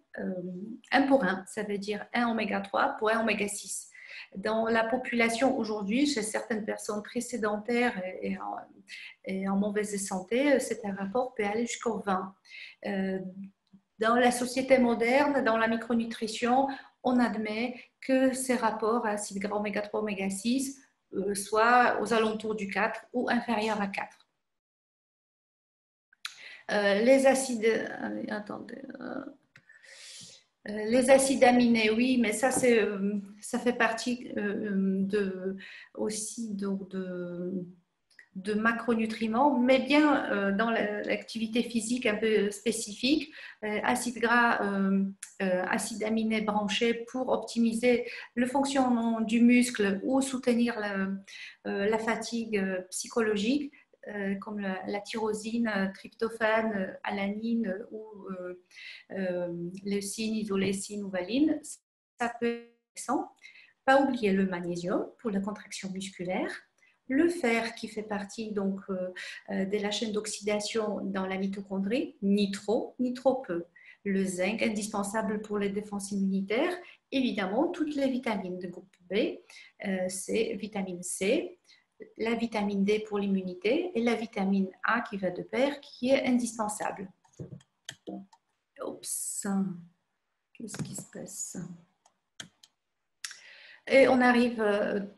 1 pour 1, ça veut dire 1 oméga 3 pour 1 oméga 6. Dans la population aujourd'hui, chez certaines personnes très sédentaires et en mauvaise santé, c'est un rapport peut aller jusqu'au 20. Dans la société moderne, dans la micronutrition, on admet que ces rapports acides gras oméga 3, oméga 6 soient aux alentours du 4 ou inférieurs à 4. Les acides, les acides aminés, oui, mais ça, ça fait partie aussi de macronutriments, mais bien dans l'activité physique un peu spécifique, acides gras, acides aminés branchés pour optimiser le fonctionnement du muscle ou soutenir la fatigue psychologique, comme la tyrosine, tryptophane, alanine ou leucine, isoleucine ou valine. Ça peut être intéressant pas oublier le magnésium pour la contraction musculaire, le fer qui fait partie donc de la chaîne d'oxydation dans la mitochondrie, nitro peu, le zinc indispensable pour les défenses immunitaires, évidemment toutes les vitamines de groupe B, c'est vitamine C, la vitamine D pour l'immunité et la vitamine A qui va de pair, qui est indispensable. Oups, qu'est-ce qui se passe? Et on arrive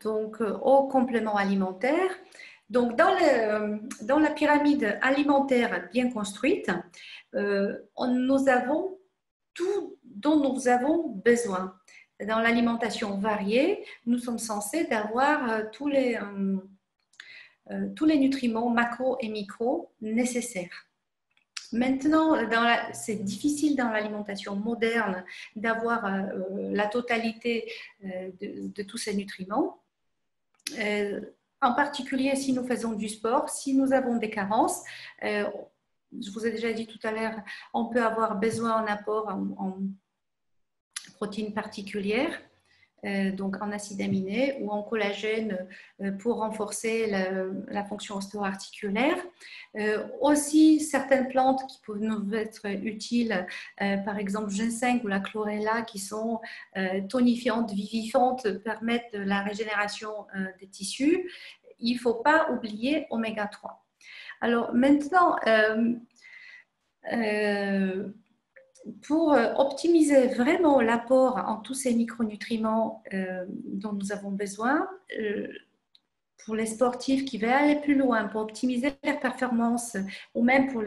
donc au complément alimentaire. Donc, dans la pyramide alimentaire bien construite, nous avons tout dont nous avons besoin. Dans l'alimentation variée, nous sommes censés avoir tous les nutriments macro et micro nécessaires. Maintenant, c'est difficile dans l'alimentation moderne d'avoir la totalité de tous ces nutriments. En particulier, si nous faisons du sport, si nous avons des carences, je vous ai déjà dit tout à l'heure, on peut avoir besoin en apport en protéines particulières, donc en acides aminés ou en collagène pour renforcer la fonction ostéo-articulaire. Aussi, certaines plantes qui peuvent nous être utiles, par exemple ginseng ou la chlorella, qui sont tonifiantes, vivifiantes, permettent la régénération des tissus. Il ne faut pas oublier oméga 3. Alors maintenant, pour optimiser vraiment l'apport en tous ces micronutriments dont nous avons besoin, pour les sportifs qui veulent aller plus loin, pour optimiser leur performance ou même pour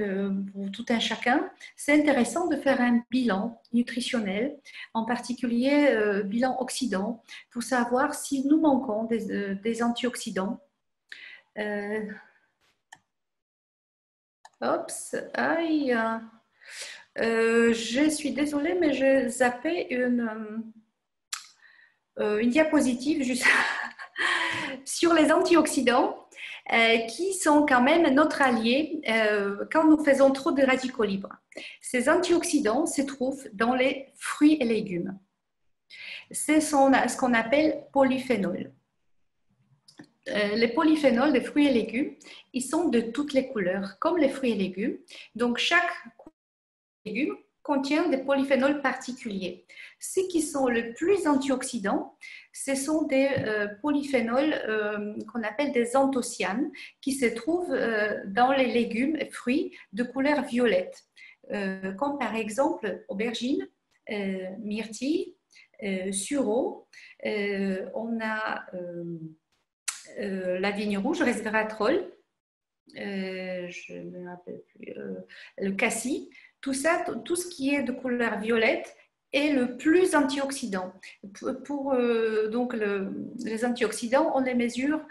tout un chacun, c'est intéressant de faire un bilan nutritionnel, en particulier bilan oxydant, pour savoir si nous manquons des antioxydants. Oups, aïe. Je suis désolée, mais j'ai zappé une diapositive juste sur les antioxydants qui sont quand même notre allié quand nous faisons trop de radicaux libres. Ces antioxydants se trouvent dans les fruits et légumes. C'est ce qu'on appelle polyphénols. Les polyphénols des fruits et légumes, ils sont de toutes les couleurs, comme les fruits et légumes. Donc, chaque légumes contient des polyphénols particuliers. Ceux qui sont le plus antioxydants, ce sont des polyphénols qu'on appelle des anthocyanes, qui se trouvent dans les légumes et fruits de couleur violette, comme par exemple aubergine, myrtille, sureau, on a la vigne rouge, resveratrol, je ne me rappelle plus, le cassis. Tout ça, tout ce qui est de couleur violette est le plus antioxydant. Donc les antioxydants, on les mesure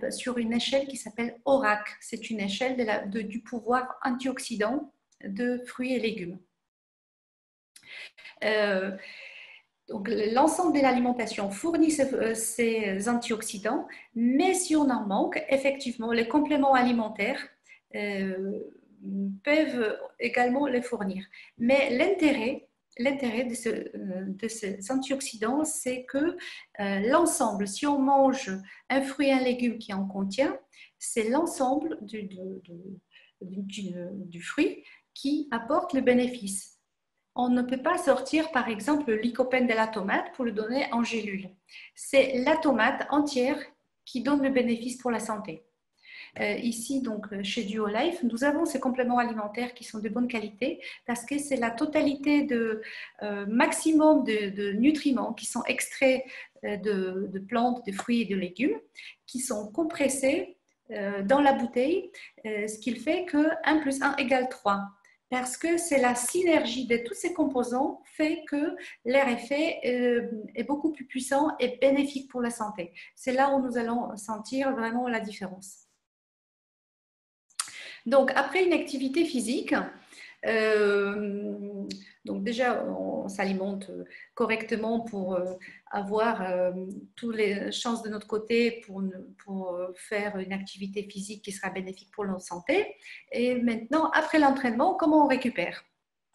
sur une échelle qui s'appelle ORAC. C'est une échelle du pouvoir antioxydant de fruits et légumes. Donc, l'ensemble de l'alimentation fournit ces antioxydants, mais si on en manque, effectivement, les compléments alimentaires peuvent également les fournir. Mais l'intérêt de ces antioxydants, c'est que l'ensemble, si on mange un fruit et un légume qui en contient, c'est l'ensemble du fruit qui apporte le bénéfice. On ne peut pas sortir, par exemple, le lycopène de la tomate pour le donner en gélule. C'est la tomate entière qui donne le bénéfice pour la santé. Ici, donc, chez DuoLife, nous avons ces compléments alimentaires qui sont de bonne qualité parce que c'est la totalité de maximum de nutriments qui sont extraits de plantes, de fruits et de légumes qui sont compressés dans la bouteille, ce qui fait que 1 + 1 = 3. Parce que c'est la synergie de tous ces composants fait que leur effet est beaucoup plus puissant et bénéfique pour la santé. C'est là où nous allons sentir vraiment la différence. Donc, après une activité physique, donc déjà, on s'alimente correctement pour avoir toutes les chances de notre côté pour faire une activité physique qui sera bénéfique pour notre santé. Et maintenant, après l'entraînement, comment on récupère?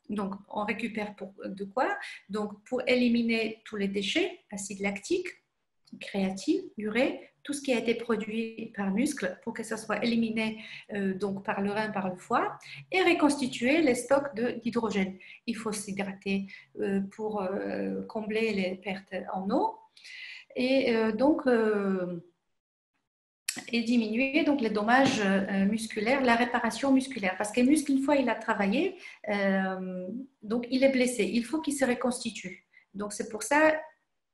Donc, on récupère de quoi? Donc, pour éliminer tous les déchets, acide lactique, créatine, urée, tout ce qui a été produit par muscle pour que ça soit éliminé donc par le rein, par le foie, et reconstituer les stocks d'hydrogène. Il faut s'hydrater pour combler les pertes en eau et et diminuer donc les dommages musculaires, la réparation musculaire. Parce que le muscle, une fois il a travaillé, donc il est blessé. Il faut qu'il se reconstitue. Donc c'est pour ça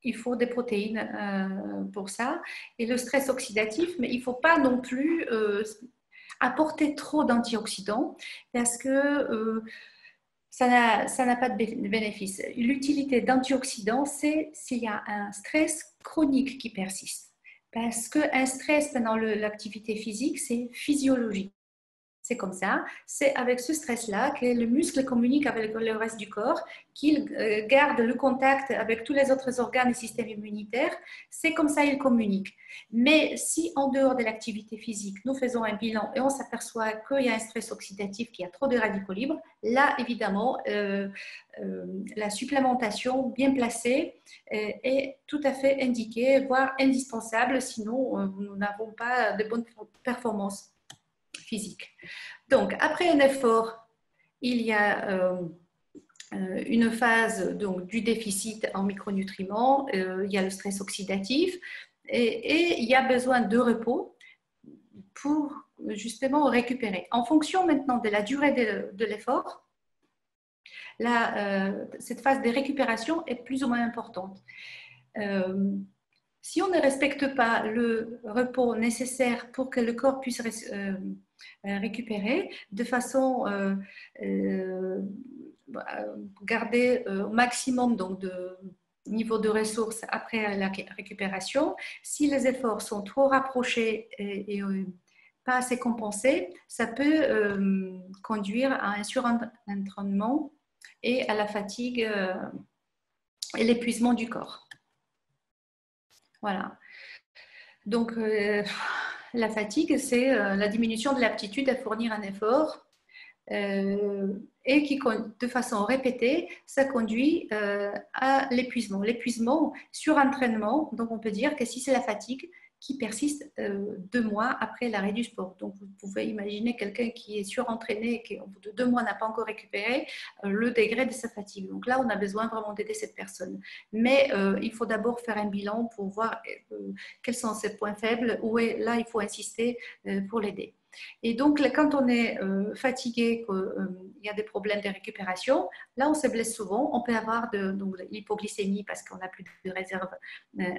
il faut des protéines pour ça. Et le stress oxydatif, mais il ne faut pas non plus apporter trop d'antioxydants parce que ça n'a pas de bénéfice. L'utilité d'antioxydants, c'est s'il y a un stress chronique qui persiste. Parce qu'un stress pendant l'activité physique, c'est physiologique. C'est comme ça. C'est avec ce stress-là que le muscle communique avec le reste du corps, qu'il garde le contact avec tous les autres organes et systèmes immunitaires. C'est comme ça qu'il communique. Mais si en dehors de l'activité physique, nous faisons un bilan et on s'aperçoit qu'il y a un stress oxydatif, qu'il y a trop de radicaux libres, là, évidemment, la supplémentation bien placée est tout à fait indiquée, voire indispensable, sinon nous n'avons pas de bonnes performances physique. Donc, après un effort, il y a une phase donc, du déficit en micronutriments, il y a le stress oxydatif et il y a besoin de repos pour justement récupérer. En fonction maintenant de la durée de l'effort, cette phase de récupération est plus ou moins importante. Si on ne respecte pas le repos nécessaire pour que le corps puisse récupérer de façon garder au maximum donc, de niveau de ressources après la récupération, si les efforts sont trop rapprochés et pas assez compensés, ça peut conduire à un surentraînement et à la fatigue et l'épuisement du corps. Voilà. Donc, la fatigue, c'est la diminution de l'aptitude à fournir un effort et qui, de façon répétée, ça conduit à l'épuisement. L'épuisement, surentraînement, donc on peut dire que si c'est la fatigue qui persiste 2 mois après l'arrêt du sport. Donc, vous pouvez imaginer quelqu'un qui est surentraîné et qui, au bout de 2 mois, n'a pas encore récupéré le degré de sa fatigue. Donc là, on a besoin vraiment d'aider cette personne. Mais il faut d'abord faire un bilan pour voir quels sont ses points faibles, où là, il faut insister pour l'aider. Et donc, quand on est fatigué, qu'il y a des problèmes de récupération, là, on se blesse souvent. On peut avoir de l'hypoglycémie parce qu'on n'a plus de réserve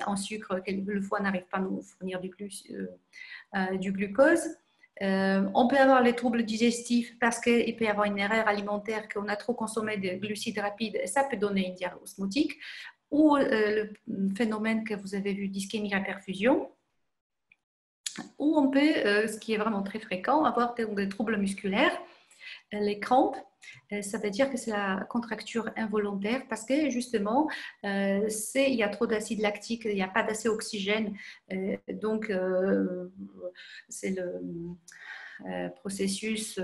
en sucre, que le foie n'arrive pas à nous fournir du glucose. On peut avoir les troubles digestifs parce qu'il peut y avoir une erreur alimentaire, qu'on a trop consommé de glucides rapides, et ça peut donner une diarrhée osmotique. Ou le phénomène que vous avez vu d'ischémie-hyperfusion. Ou on peut, ce qui est vraiment très fréquent, avoir des troubles musculaires, les crampes. Ça veut dire que c'est la contracture involontaire parce que justement, il y a trop d'acide lactique, il n'y a pas d'assez oxygène. Donc, c'est le processus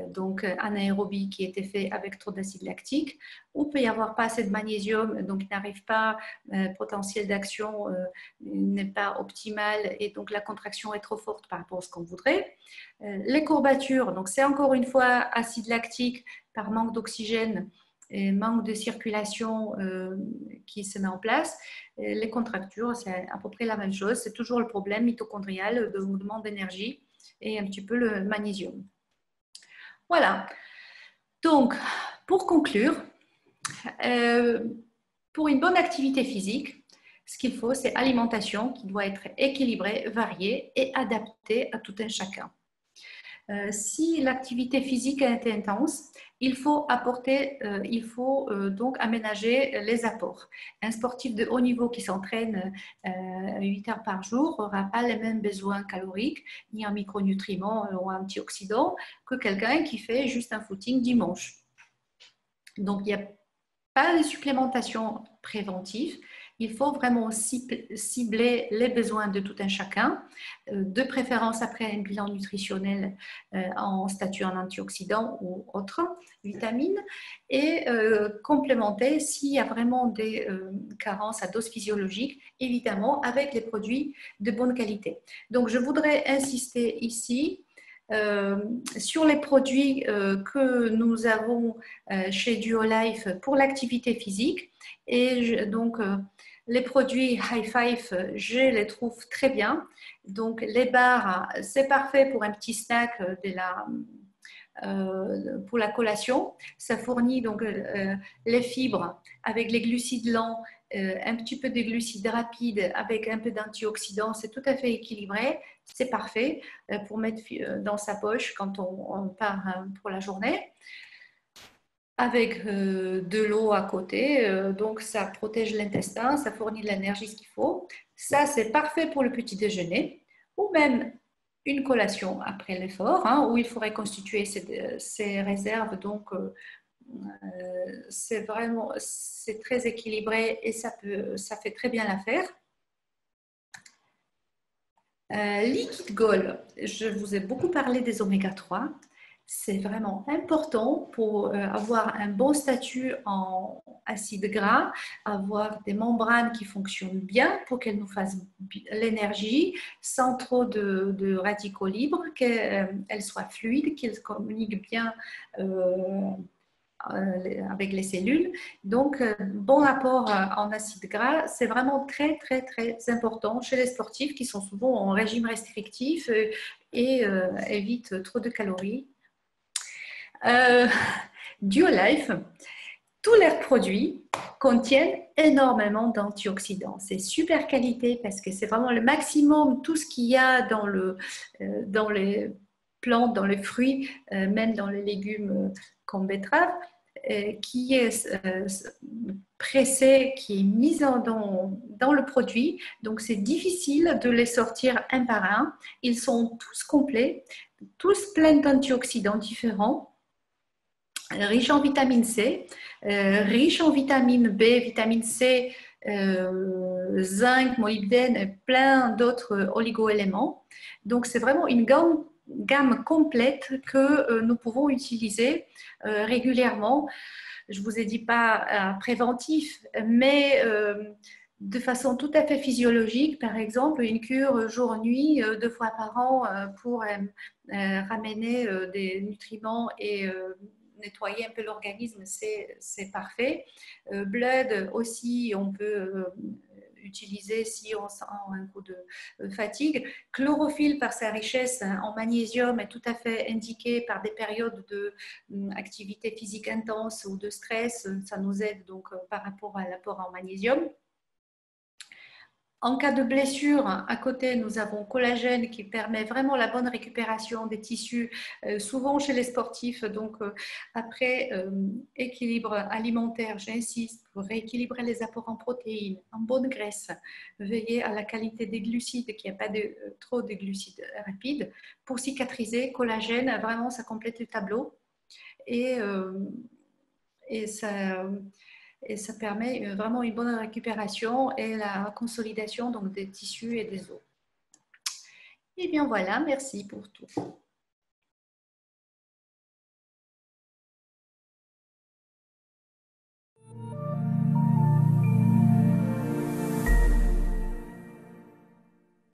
donc anaérobie qui était fait avec trop d'acide lactique. Ou peut y avoir pas assez de magnésium, donc il n'arrive pas, potentiel d'action n'est pas optimal et donc la contraction est trop forte par rapport à ce qu'on voudrait. Les courbatures, donc c'est encore une fois acide lactique par manque d'oxygène et manque de circulation qui se met en place. Les contractures, c'est à peu près la même chose, c'est toujours le problème mitochondrial de mouvement d'énergie et un petit peu le magnésium. Voilà. Donc, pour conclure, pour une bonne activité physique, ce qu'il faut, c'est alimentation qui doit être équilibrée, variée et adaptée à tout un chacun. Si l'activité physique est intense, il faut donc aménager les apports. Un sportif de haut niveau qui s'entraîne 8 heures par jour n'aura pas les mêmes besoins caloriques, ni en micronutriments ou en antioxydants, que quelqu'un qui fait juste un footing dimanche. Donc, il n'y a pas de supplémentation préventive, il faut vraiment cibler les besoins de tout un chacun, de préférence après un bilan nutritionnel en statut en antioxydants ou autres vitamines, et complémenter s'il y a vraiment des carences à dose physiologique, évidemment avec les produits de bonne qualité. Donc je voudrais insister ici sur les produits que nous avons chez DuoLife pour l'activité physique. Et donc, les produits High Five, je les trouve très bien. Donc, les barres, c'est parfait pour un petit snack pour la collation. Ça fournit donc les fibres avec les glucides lents, un petit peu de glucides rapides avec un peu d'antioxydants. C'est tout à fait équilibré. C'est parfait pour mettre dans sa poche quand on part pour la journée. Avec de l'eau à côté, donc ça protège l'intestin, ça fournit de l'énergie, ce qu'il faut. Ça, c'est parfait pour le petit déjeuner ou même une collation après l'effort, hein, où il faut reconstituer ses réserves. Donc, c'est très équilibré et ça fait très bien l'affaire. Liquid Gold, je vous ai beaucoup parlé des oméga 3. C'est vraiment important pour avoir un bon statut en acides gras, avoir des membranes qui fonctionnent bien pour qu'elles nous fassent l'énergie sans trop de radicaux libres, qu'elles soient fluides, qu'elles communiquent bien avec les cellules. Donc, bon apport en acides gras, c'est vraiment très, très, très important chez les sportifs qui sont souvent en régime restrictif et évitent trop de calories. DuoLife, tous leurs produits contiennent énormément d'antioxydants. C'est super qualité parce que c'est vraiment le maximum, tout ce qu'il y a dans les plantes, dans les fruits, même dans les légumes comme betterave, qui est pressé, qui est mis dans le produit. Donc, c'est difficile de les sortir un par un. Ils sont tous complets, tous pleins d'antioxydants différents, riches en vitamine C, riches en vitamine B, vitamine C, zinc, molybdène et plein d'autres oligo-éléments. Donc, c'est vraiment une gamme complète que nous pouvons utiliser régulièrement. Je ne vous ai dit pas préventif, mais de façon tout à fait physiologique. Par exemple, une cure jour-nuit 2 fois par an pour ramener des nutriments et nettoyer un peu l'organisme, c'est parfait. Blood aussi, on peut utiliser si on sent un coup de fatigue. Chlorophylle, par sa richesse en magnésium, est tout à fait indiqué par des périodes d'activité physique intense ou de stress. Ça nous aide donc par rapport à l'apport en magnésium. En cas de blessure, à côté, nous avons collagène qui permet vraiment la bonne récupération des tissus, souvent chez les sportifs. Donc, après équilibre alimentaire, j'insiste, pour rééquilibrer les apports en protéines, en bonne graisse, veiller à la qualité des glucides, qu'il n'y ait pas trop de glucides rapides. Pour cicatriser, collagène, vraiment, ça complète le tableau. Et ça permet vraiment une bonne récupération et la consolidation donc, des tissus et des os. Et bien voilà, merci pour tout.